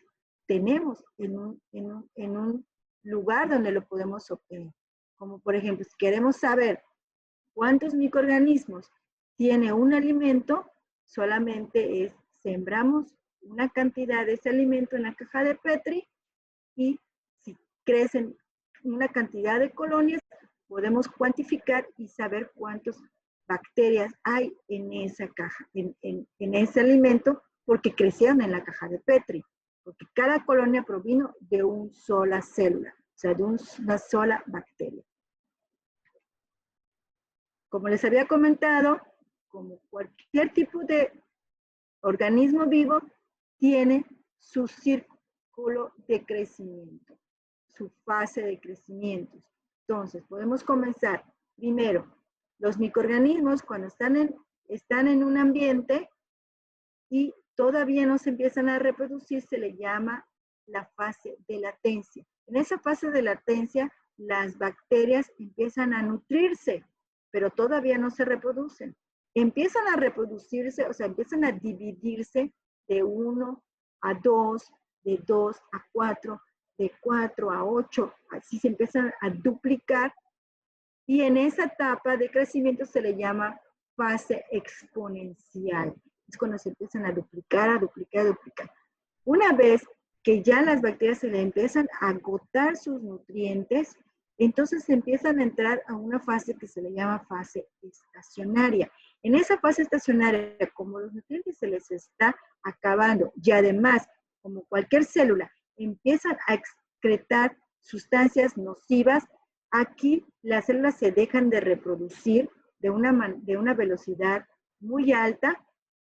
tenemos en un lugar donde lo podemos obtener. Como por ejemplo, si queremos saber cuántos microorganismos tiene un alimento, solamente sembramos una cantidad de ese alimento en la caja de Petri y si crecen una cantidad de colonias, podemos cuantificar y saber cuántas bacterias hay en esa caja, en ese alimento, porque crecieron en la caja de Petri, porque cada colonia provino de una sola célula, o sea, de una sola bacteria. Como les había comentado, como cualquier tipo de organismo vivo, tiene su círculo de crecimiento, su fase de crecimiento. Entonces, podemos comenzar primero. Los microorganismos, cuando están en un ambiente y todavía no se empiezan a reproducir, se le llama la fase de latencia. En esa fase de latencia, las bacterias empiezan a nutrirse, pero todavía no se reproducen. Empiezan a reproducirse, o sea, empiezan a dividirse de 1 a 2, de 2 a 4, de 4 a 8, así se empiezan a duplicar. Y en esa etapa de crecimiento se le llama fase exponencial. Es cuando se empiezan a duplicar, a duplicar, a duplicar. Una vez que ya las bacterias se le empiezan a agotar sus nutrientes, entonces se empiezan a entrar a una fase que se le llama fase estacionaria. En esa fase estacionaria, como los nutrientes se les está acabando y además, como cualquier célula, empiezan a excretar sustancias nocivas, aquí las células se dejan de reproducir de una velocidad muy alta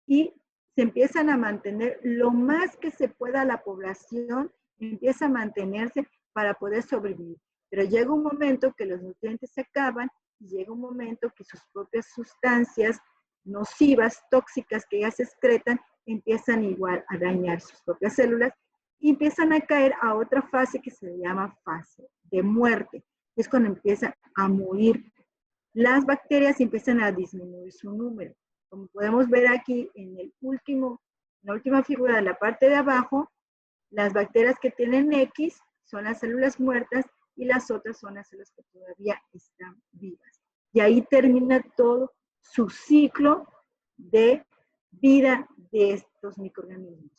y se empiezan a mantener lo más que se pueda, la población empieza a mantenerse para poder sobrevivir. Pero llega un momento que los nutrientes se acaban y llega un momento que sus propias sustancias nocivas, tóxicas que ya se excretan, empiezan igual a dañar sus propias células y empiezan a caer a otra fase que se llama fase de muerte. Es cuando empiezan a morir las bacterias y empiezan a disminuir su número. Como podemos ver aquí en la última figura de la parte de abajo, las bacterias que tienen X son las células muertas y las otras son las células que todavía están vivas. Y ahí termina todo su ciclo de vida de estos microorganismos.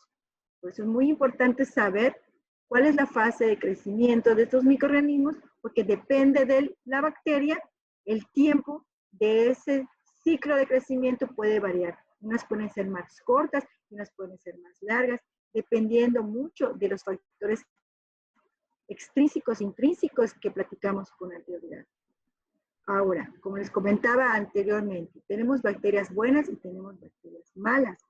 Por eso es muy importante saber cuál es la fase de crecimiento de estos microorganismos, porque depende de la bacteria, el tiempo de ese ciclo de crecimiento puede variar. Unas pueden ser más cortas, unas pueden ser más largas, dependiendo mucho de los factores extrínsecos e intrínsecos que platicamos con anterioridad. Ahora, como les comentaba anteriormente, tenemos bacterias buenas y tenemos bacterias malas.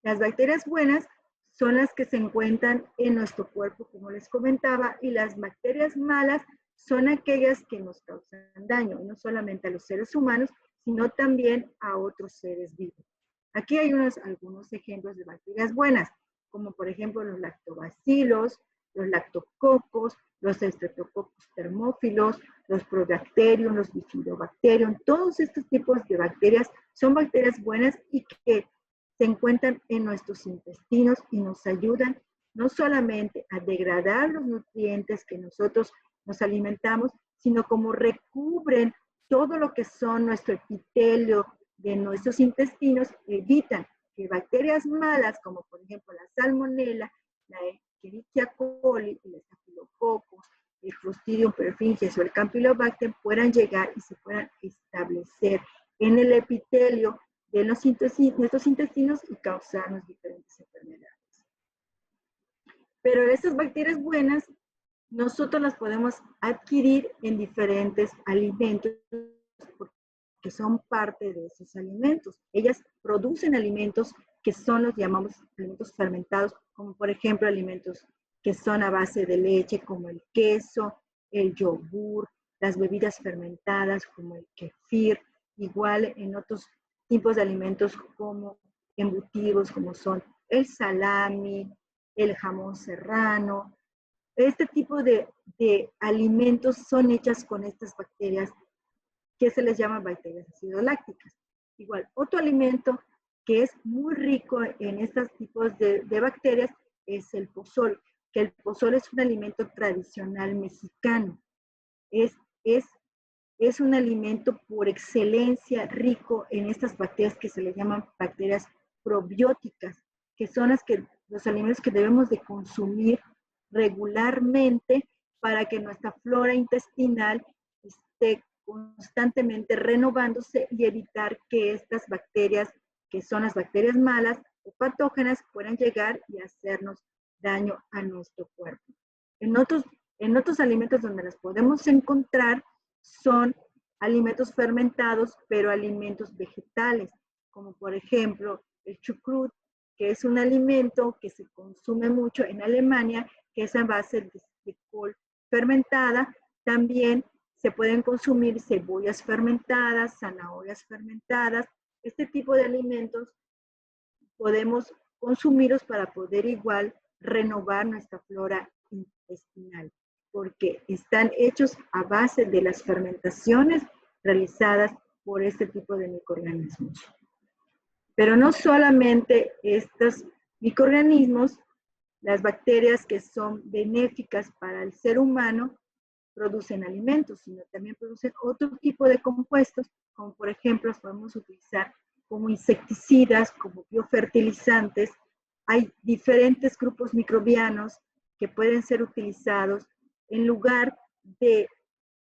Las bacterias buenas son las que se encuentran en nuestro cuerpo, como les comentaba, y las bacterias malas son aquellas que nos causan daño, no solamente a los seres humanos, sino también a otros seres vivos. Aquí hay algunos ejemplos de bacterias buenas, como por ejemplo los lactobacilos, los lactococos, los streptococcus termófilos, los probacterium, los bifidobacterium. Todos estos tipos de bacterias son bacterias buenas y que se encuentran en nuestros intestinos y nos ayudan no solamente a degradar los nutrientes que nosotros nos alimentamos, sino como recubren todo lo que son nuestro epitelio de nuestros intestinos, evitan que bacterias malas, como por ejemplo la salmonella, la Escherichia coli, el Staphylococcus, el Clostridium perfringens o el Campylobacter puedan llegar y se puedan establecer en el epitelio de nuestros intestinos y causarnos diferentes enfermedades. Pero estas bacterias buenas, nosotros las podemos adquirir en diferentes alimentos que son parte de esos alimentos. Ellas producen alimentos que son los llamamos alimentos fermentados, como por ejemplo alimentos que son a base de leche, como el queso, el yogur, las bebidas fermentadas, como el kefir, igual en otros tipos de alimentos como embutidos, como son el salami, el jamón serrano. Este tipo de alimentos son hechas con estas bacterias que se les llama bacterias acidolácticas. Igual, otro alimento que es muy rico en estos tipos de bacterias es el pozol, que el pozol es un alimento tradicional mexicano. Es un alimento por excelencia rico en estas bacterias que se les llaman bacterias probióticas, que son los alimentos que debemos de consumir regularmente para que nuestra flora intestinal esté constantemente renovándose y evitar que estas bacterias, que son las bacterias malas o patógenas, puedan llegar y hacernos daño a nuestro cuerpo. En otros alimentos donde las podemos encontrar son alimentos fermentados, pero alimentos vegetales, como por ejemplo el chucrut, que es un alimento que se consume mucho en Alemania, que es a base de col fermentada. También se pueden consumir cebollas fermentadas, zanahorias fermentadas. Este tipo de alimentos podemos consumirlos para poder igual renovar nuestra flora intestinal, porque están hechos a base de las fermentaciones realizadas por este tipo de microorganismos. Pero no solamente estos microorganismos, las bacterias que son benéficas para el ser humano producen alimentos, sino también producen otro tipo de compuestos, como por ejemplo los podemos utilizar como insecticidas, como biofertilizantes. Hay diferentes grupos microbianos que pueden ser utilizados en lugar de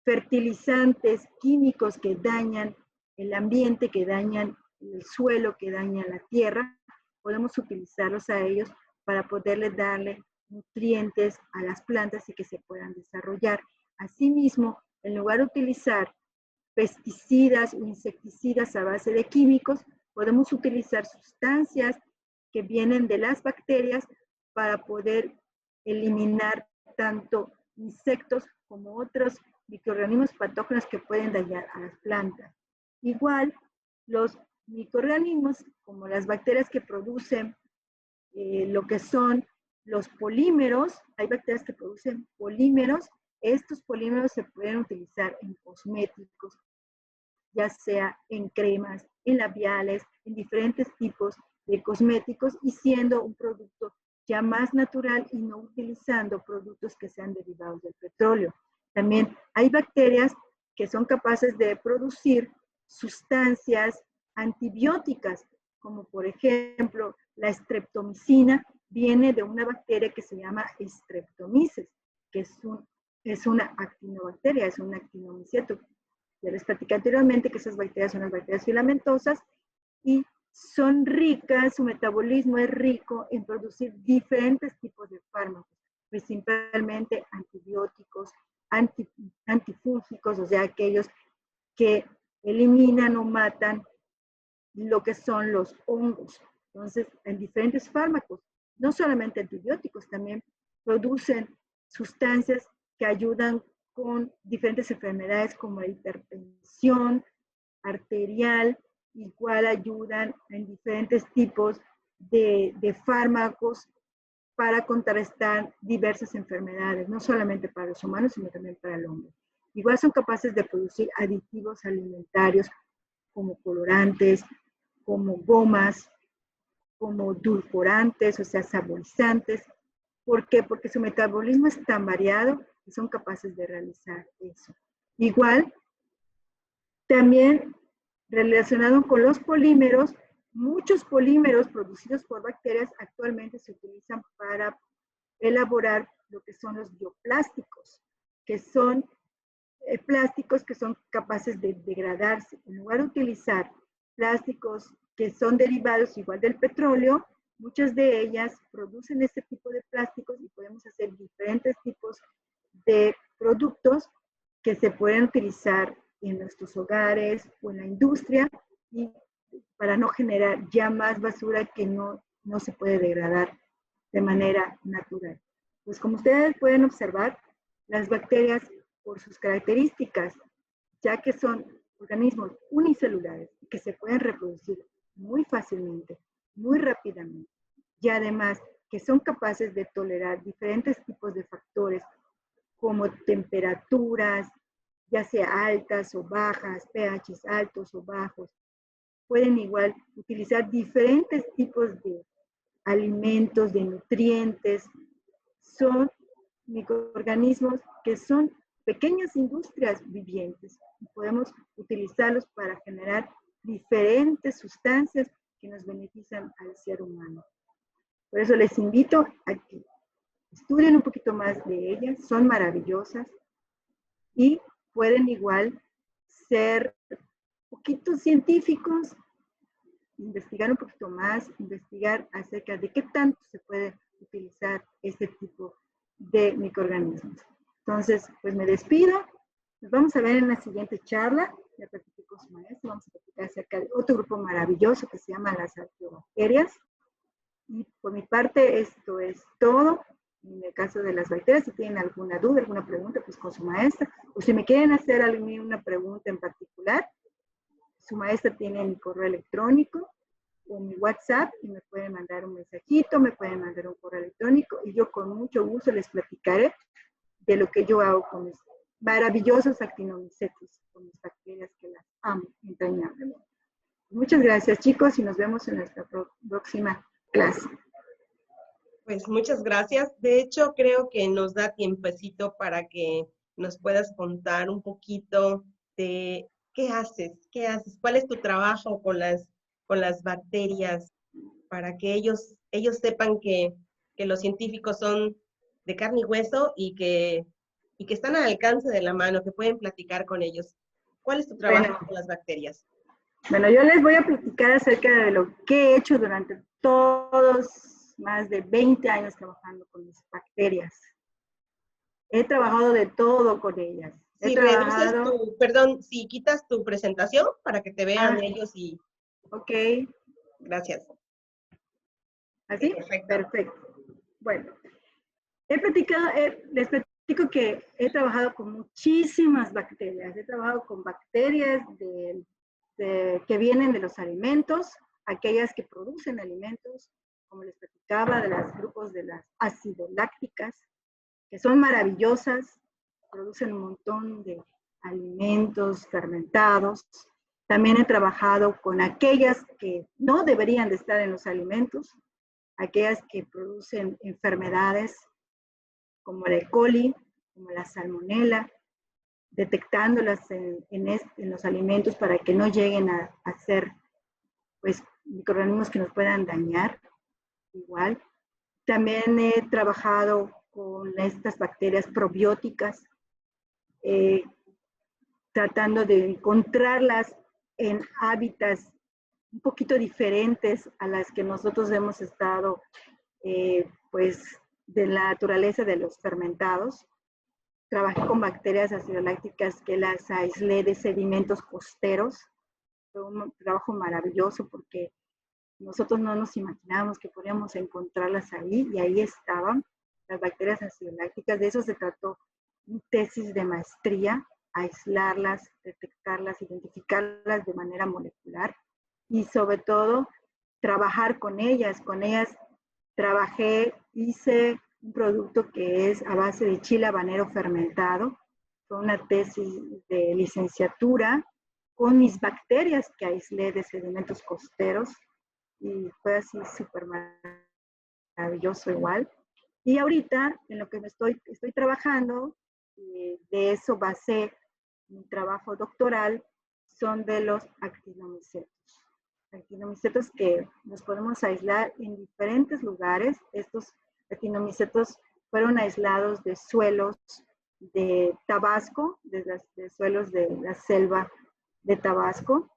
fertilizantes químicos que dañan el ambiente, que dañan el suelo, que dañan la tierra. Podemos utilizarlos a ellos para poderles darle nutrientes a las plantas y que se puedan desarrollar. Asimismo, en lugar de utilizar pesticidas o insecticidas a base de químicos, podemos utilizar sustancias que vienen de las bacterias para poder eliminar tanto insectos como otros microorganismos patógenos que pueden dañar a las plantas. Igual, los microorganismos como las bacterias que producen lo que son los polímeros, hay bacterias que producen polímeros, estos polímeros se pueden utilizar en cosméticos, ya sea en cremas, en labiales, en diferentes tipos de cosméticos y siendo un producto ya más natural y no utilizando productos que sean derivados del petróleo. También hay bacterias que son capaces de producir sustancias antibióticas, como por ejemplo la streptomicina viene de una bacteria que se llama Streptomyces, que es una actinobacteria, es un actinomiceto. Ya les platicé anteriormente que esas bacterias son las bacterias filamentosas y son ricas, su metabolismo es rico en producir diferentes tipos de fármacos, principalmente antibióticos, antifúngicos, o sea, aquellos que eliminan o matan lo que son los hongos. Entonces, en diferentes fármacos, no solamente antibióticos, también producen sustancias que ayudan con diferentes enfermedades como la hipertensión arterial, igual ayudan en diferentes tipos de fármacos para contrarrestar diversas enfermedades, no solamente para los humanos, sino también para el hombre. Igual son capaces de producir aditivos alimentarios como colorantes, como gomas, como dulcorantes, o sea, saborizantes. ¿Por qué? Porque su metabolismo es tan variado que son capaces de realizar eso. Igual, también relacionado con los polímeros, muchos polímeros producidos por bacterias actualmente se utilizan para elaborar lo que son los bioplásticos, que son plásticos que son capaces de degradarse. En lugar de utilizar plásticos que son derivados igual del petróleo, muchas de ellas producen este tipo de plásticos y podemos hacer diferentes tipos de productos que se pueden utilizar en nuestros hogares o en la industria y para no generar ya más basura que no se puede degradar de manera natural. Pues como ustedes pueden observar, las bacterias, por sus características, ya que son organismos unicelulares que se pueden reproducir muy fácilmente, muy rápidamente, y además que son capaces de tolerar diferentes tipos de factores como temperaturas, ya sea altas o bajas, pHs altos o bajos. Pueden igual utilizar diferentes tipos de alimentos, de nutrientes. Son microorganismos que son pequeñas industrias vivientes y podemos utilizarlos para generar diferentes sustancias que nos benefician al ser humano. Por eso les invito a que estudien un poquito más de ellas, son maravillosas y pueden igual ser un poquito científicos, investigar un poquito más, investigar acerca de qué tanto se puede utilizar este tipo de microorganismos. Entonces, pues me despido. Nos vamos a ver en la siguiente charla. Ya platiqué con su maestro. Vamos a platicar acerca de otro grupo maravilloso que se llama las arqueobacterias. Y por mi parte, esto es todo. En el caso de las bacterias, si tienen alguna duda, alguna pregunta, pues con su maestra. O si me quieren hacer alguna pregunta en particular, su maestra tiene mi correo electrónico o mi WhatsApp y me pueden mandar un mensajito, me pueden mandar un correo electrónico y yo con mucho gusto les platicaré de lo que yo hago con mis maravillosos actinomicetos, con mis bacterias que las amo entrañablemente. Muchas gracias, chicos, y nos vemos en nuestra próxima clase. Pues muchas gracias. De hecho, creo que nos da tiempecito para que nos puedas contar un poquito de qué haces, cuál es tu trabajo con las bacterias, para que ellos sepan que los científicos son de carne y hueso y que están al alcance de la mano, que pueden platicar con ellos. ¿Cuál es tu trabajo con las bacterias? Bueno, yo les voy a platicar acerca de lo que he hecho durante todos más de 20 años trabajando con mis bacterias. He trabajado de todo con ellas. Si reduces perdón, si quitas tu presentación para que te vean ellos y... Ok. Gracias. ¿Así? Perfecto. Perfecto. Bueno, les platico que he trabajado con muchísimas bacterias. He trabajado con bacterias que vienen de los alimentos, aquellas que producen alimentos, como les platicaba, de los grupos de las acidolácticas, que son maravillosas, producen un montón de alimentos fermentados. También he trabajado con aquellas que no deberían de estar en los alimentos, aquellas que producen enfermedades como el E. coli, como la salmonela, detectándolas en los alimentos para que no lleguen a ser pues, microorganismos que nos puedan dañar. Igual. También he trabajado con estas bacterias probióticas, tratando de encontrarlas en hábitats un poquito diferentes a las que nosotros hemos estado, pues, de la naturaleza de los fermentados. Trabajé con bacterias acidolácticas que las aislé de sedimentos costeros. Fue un trabajo maravilloso porque nosotros no nos imaginábamos que podíamos encontrarlas ahí, y ahí estaban las bacterias acidolácticas. De eso se trató mi tesis de maestría, aislarlas, detectarlas, identificarlas de manera molecular y sobre todo trabajar con ellas. Con ellas trabajé, hice un producto que es a base de chile habanero fermentado. Fue una tesis de licenciatura con mis bacterias que aislé de sedimentos costeros y fue así súper maravilloso igual. Y ahorita en lo que estoy trabajando, de eso basé mi trabajo doctoral, son de los actinomicetos. Actinomicetos que nos podemos aislar en diferentes lugares. Estos actinomicetos fueron aislados de suelos de Tabasco, de suelos de la selva de Tabasco,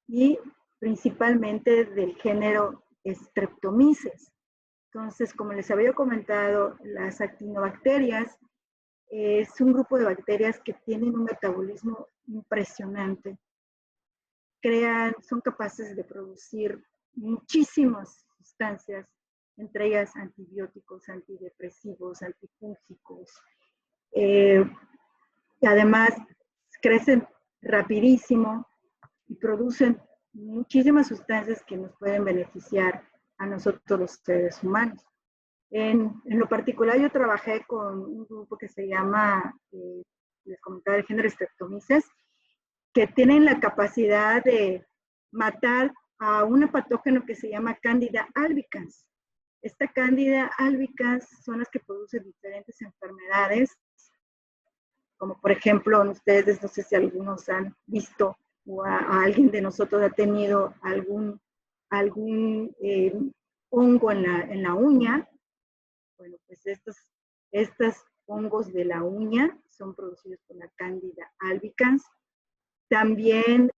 y principalmente del género Streptomyces. Entonces, como les había comentado, las actinobacterias es un grupo de bacterias que tienen un metabolismo impresionante. Son capaces de producir muchísimas sustancias, entre ellas antibióticos, antidepresivos, antifúngicos. Y además, crecen rapidísimo y producen muchísimas sustancias que nos pueden beneficiar a nosotros los seres humanos. En lo particular, yo trabajé con un grupo que se llama, les comentaba, el género Streptomyces, que tienen la capacidad de matar a un patógeno que se llama Candida albicans. Esta Candida albicans son las que producen diferentes enfermedades, como por ejemplo, ustedes, no sé si algunos han visto o a alguien de nosotros ha tenido algún hongo en la uña. Bueno, pues estos hongos de la uña son producidos por la Candida albicans. También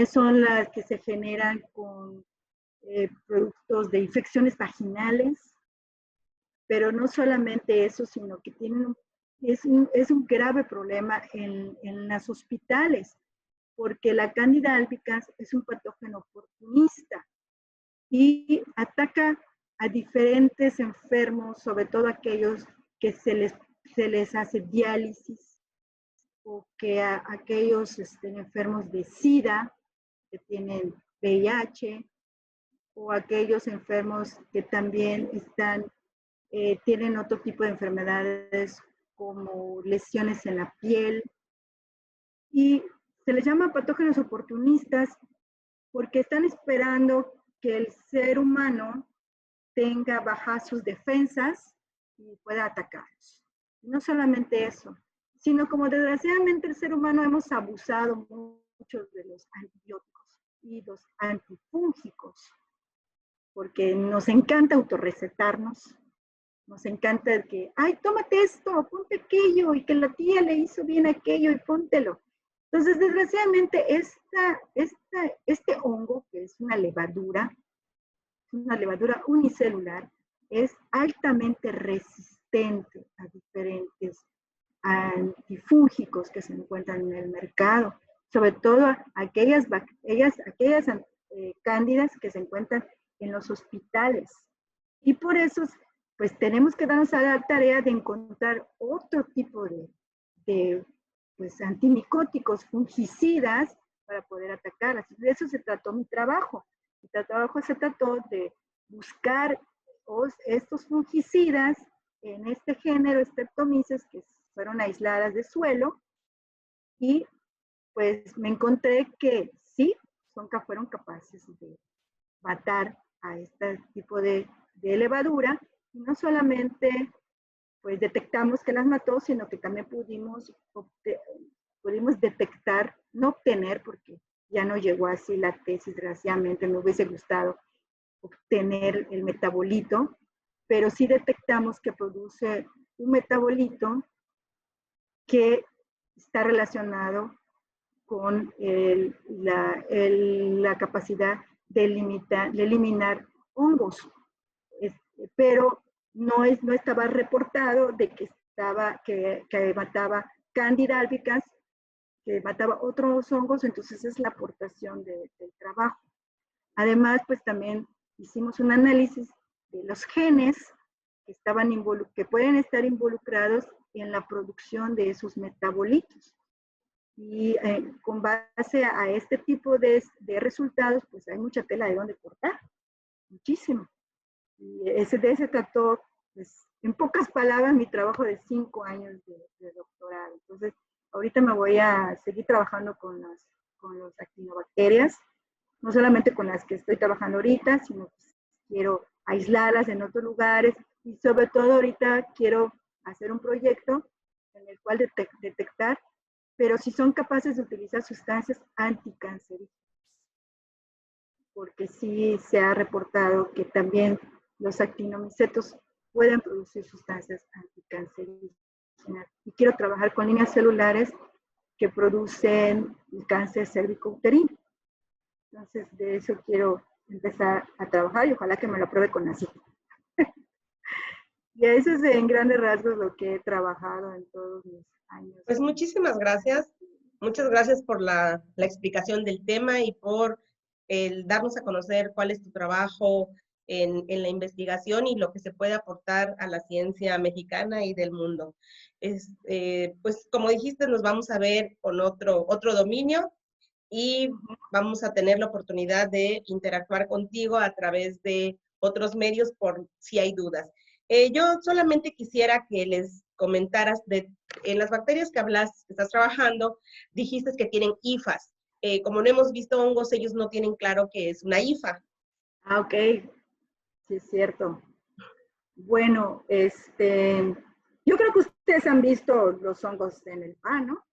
son las que se generan con productos de infecciones vaginales, pero no solamente eso, sino que es un grave problema en los hospitales, porque la Candida albicans es un patógeno oportunista y ataca a diferentes enfermos, sobre todo aquellos que se les hace diálisis, o que a aquellos enfermos de SIDA, que tienen VIH, o aquellos enfermos que también tienen otro tipo de enfermedades como lesiones en la piel. Y se les llama patógenos oportunistas porque están esperando que el ser humano tenga bajas sus defensas y pueda atacarlos. No solamente eso, sino como desgraciadamente el ser humano hemos abusado mucho de los antibióticos y los antifúngicos, porque nos encanta autorrecetarnos, nos encanta que, ay, tómate esto, ponte aquello, y que la tía le hizo bien aquello y póntelo. Entonces, desgraciadamente, este hongo, que es una levadura unicelular, es altamente resistente a diferentes antifúngicos que se encuentran en el mercado, sobre todo aquellas cándidas que se encuentran en los hospitales. Y por eso, pues tenemos que darnos a la tarea de encontrar otro tipo de pues, antimicóticos, fungicidas, para poder atacarlas. De eso se trató mi trabajo. Mi trabajo se trató de buscar estos fungicidas en este género, Streptomyces, que fueron aisladas de suelo, y pues me encontré que sí, fueron capaces de matar a este tipo de levadura, y no solamente pues detectamos que las mató, sino que también pudimos detectar, no obtener, porque ya no llegó así la tesis, desgraciadamente me hubiese gustado obtener el metabolito, pero sí detectamos que produce un metabolito que está relacionado con la capacidad de eliminar hongos, pero no estaba reportado de que mataba Candida albicans, que mataba otros hongos, entonces es la aportación del trabajo. Además, pues también hicimos un análisis de los genes que pueden estar involucrados en la producción de esos metabolitos. Y con base a este tipo de resultados, pues hay mucha tela de donde cortar, muchísimo. Y de ese trató, pues, en pocas palabras, mi trabajo de 5 años de doctorado. Entonces, ahorita me voy a seguir trabajando con las actinobacterias, no solamente con las que estoy trabajando ahorita, sino que quiero aislarlas en otros lugares, y sobre todo ahorita quiero hacer un proyecto en el cual detectar, pero si son capaces de utilizar sustancias anticancerígenas, porque sí se ha reportado que también los actinomicetos pueden producir sustancias anticancerígenas. Y quiero trabajar con líneas celulares que producen el cáncer cervicouterino. Entonces, de eso quiero empezar a trabajar y ojalá que me lo apruebe con la cita. Y eso es en grandes rasgos lo que he trabajado en todos mis años. Pues muchísimas gracias. Muchas gracias por la explicación del tema y por el darnos a conocer cuál es tu trabajo en la investigación y lo que se puede aportar a la ciencia mexicana y del mundo. Pues como dijiste, nos vamos a ver con otro dominio y vamos a tener la oportunidad de interactuar contigo a través de otros medios por si hay dudas. Yo solamente quisiera que les comentaras en las bacterias que estás trabajando, dijiste que tienen hifas. Como no hemos visto hongos, ellos no tienen claro qué es una hifa. Ah, ok. Sí, es cierto. Bueno, yo creo que ustedes han visto los hongos en el pan, ¿no?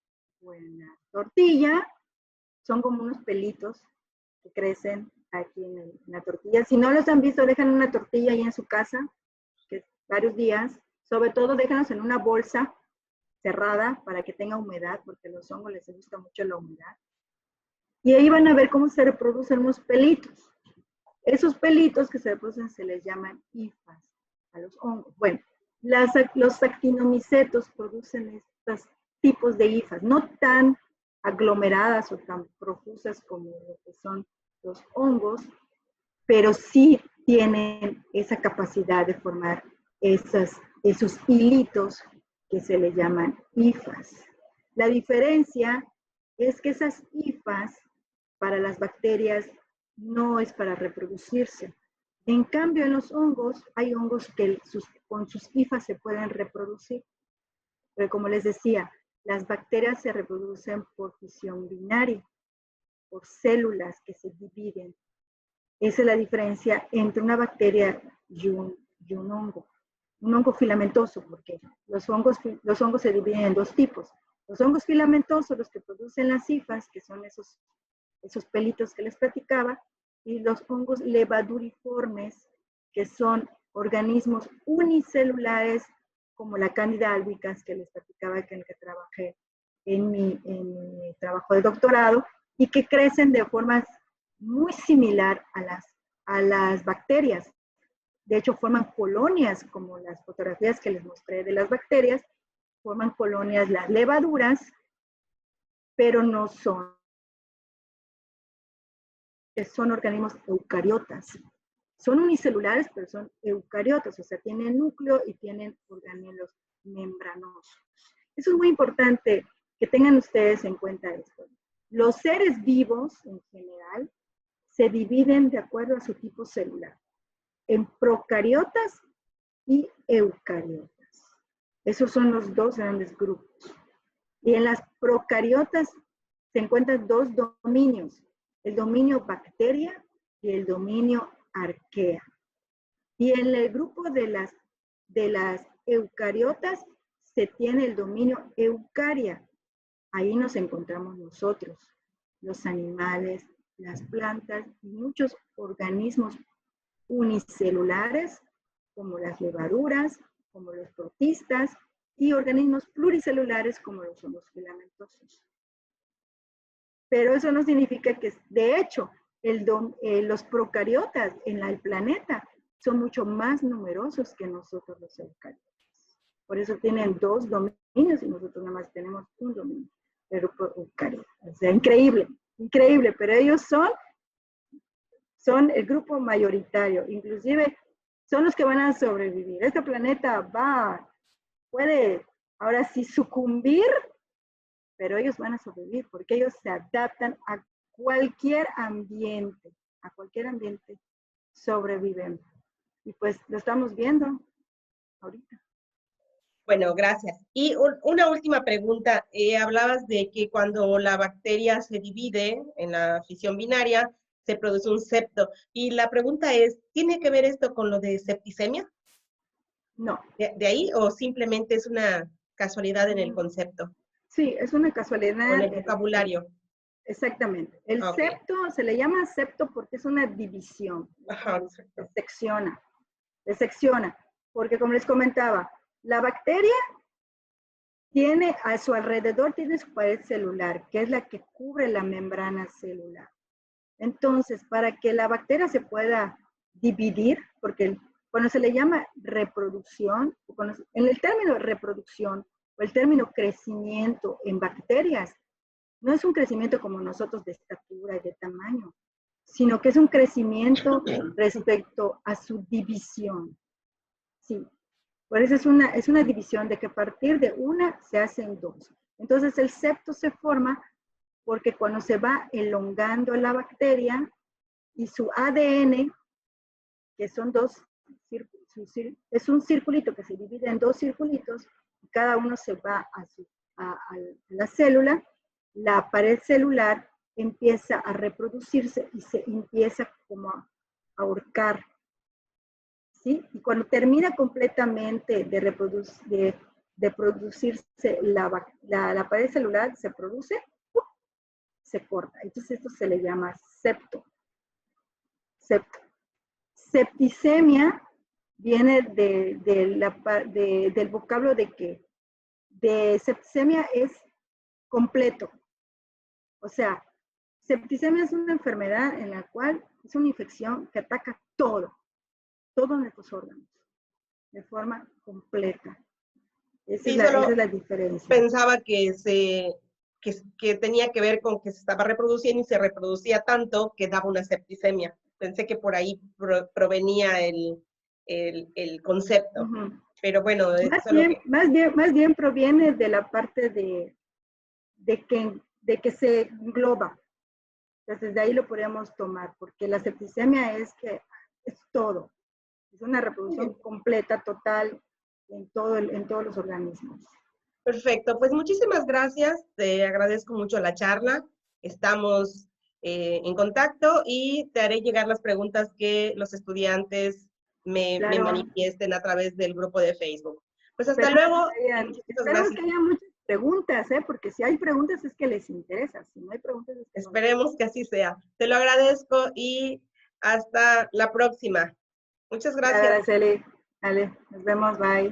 O en la tortilla. Son como unos pelitos que crecen aquí en la tortilla. Si no los han visto, dejan una tortilla ahí en su casa, que varios días. Sobre todo, déjanos en una bolsa cerrada para que tenga humedad, porque a los hongos les gusta mucho la humedad. Y ahí van a ver cómo se reproducen unos pelitos. Esos pelitos que se reproducen se les llaman hifas a los hongos. Bueno, los actinomicetos producen estos tipos de hifas, no tan aglomeradas o tan profusas como lo que son los hongos, pero sí tienen esa capacidad de formar esos hilitos que se le llaman hifas. La diferencia es que esas hifas para las bacterias no es para reproducirse. En cambio, en los hongos, hay hongos que con sus hifas se pueden reproducir. Pero como les decía, las bacterias se reproducen por fisión binaria, por células que se dividen. Esa es la diferencia entre una bacteria y un hongo. Un hongo filamentoso, porque los hongos se dividen en dos tipos. Los hongos filamentosos, los que producen las hifas, que son esos pelitos que les platicaba, y los hongos levaduriformes, que son organismos unicelulares, como la Candida albicans, que les platicaba, que en el que trabajé en mi trabajo de doctorado, y que crecen de forma muy similar a las bacterias. De hecho, forman colonias, como las fotografías que les mostré de las bacterias, forman colonias las levaduras, pero no son organismos eucariotas. Son unicelulares, pero son eucariotas, o sea, tienen núcleo y tienen organelos membranosos. Eso es muy importante que tengan ustedes en cuenta esto. Los seres vivos, en general, se dividen de acuerdo a su tipo celular, en procariotas y eucariotas. Esos son los dos grandes grupos. Y en las procariotas se encuentran dos dominios, el dominio bacteria y el dominio arquea. Y en el grupo de las eucariotas se tiene el dominio eucaria. Ahí nos encontramos nosotros, los animales, las plantas y muchos organismos unicelulares, como las levaduras, como los protistas, y organismos pluricelulares, como lo son los filamentosos. Pero eso no significa que, de hecho, los procariotas en el planeta son mucho más numerosos que nosotros los eucariotas. Por eso tienen dos dominios y nosotros nada más tenemos un dominio, el grupo eucariota. O sea, increíble, increíble, pero ellos son el grupo mayoritario, inclusive son los que van a sobrevivir. Este planeta puede ahora sí sucumbir, pero ellos van a sobrevivir porque ellos se adaptan a cualquier ambiente sobreviven. Y pues lo estamos viendo ahorita. Bueno, gracias. Y una última pregunta. Hablabas de que cuando la bacteria se divide en la fisión binaria, se produce un septo. Y la pregunta es, ¿tiene que ver esto con lo de septicemia? No. ¿De ahí o simplemente es una casualidad en el concepto? Sí, es una casualidad. En el vocabulario. Exactamente. El septo se le llama septo porque es una división. Ajá, Se secciona. Porque como les comentaba, la bacteria tiene a su alrededor, tiene su pared celular, que es la que cubre la membrana celular. Entonces, para que la bacteria se pueda dividir, porque cuando se le llama reproducción, en el término reproducción o el término crecimiento en bacterias, no es un crecimiento como nosotros de estatura y de tamaño, sino que es un crecimiento respecto a su división. Sí, por eso es una división de que a partir de una se hacen dos. Entonces el septo se forma porque cuando se va elongando la bacteria y su ADN, que son dos círculos, es un circulito que se divide en dos circulitos, y cada uno se va a la célula, la pared celular empieza a reproducirse y se empieza como a ahorcar. ¿Sí? Y cuando termina completamente de producirse la pared celular, se produce, se corta. Entonces esto se le llama septo. Septicemia viene del vocablo de septicemia es completo. O sea, septicemia es una enfermedad en la cual es una infección que ataca todos nuestros órganos, de forma completa. Esa es la diferencia. Pensaba que tenía que ver con que se estaba reproduciendo y se reproducía tanto que daba una septicemia. Pensé que por ahí provenía el concepto. Pero bueno, más bien proviene de la parte de que se engloba. Entonces de ahí lo podemos tomar, porque la septicemia es todo. Es una reproducción completa, total, en todos los organismos. Perfecto, pues muchísimas gracias. Te agradezco mucho la charla. Estamos en contacto y te haré llegar las preguntas que los estudiantes me manifiesten a través del grupo de Facebook. Pues hasta luego. Esperemos que haya muchas preguntas, porque si hay preguntas es que les interesa. Si no hay preguntas es que esperemos que así sea. Te lo agradezco y hasta la próxima. Muchas gracias. Gracias, Araceli. Dale, nos vemos, bye.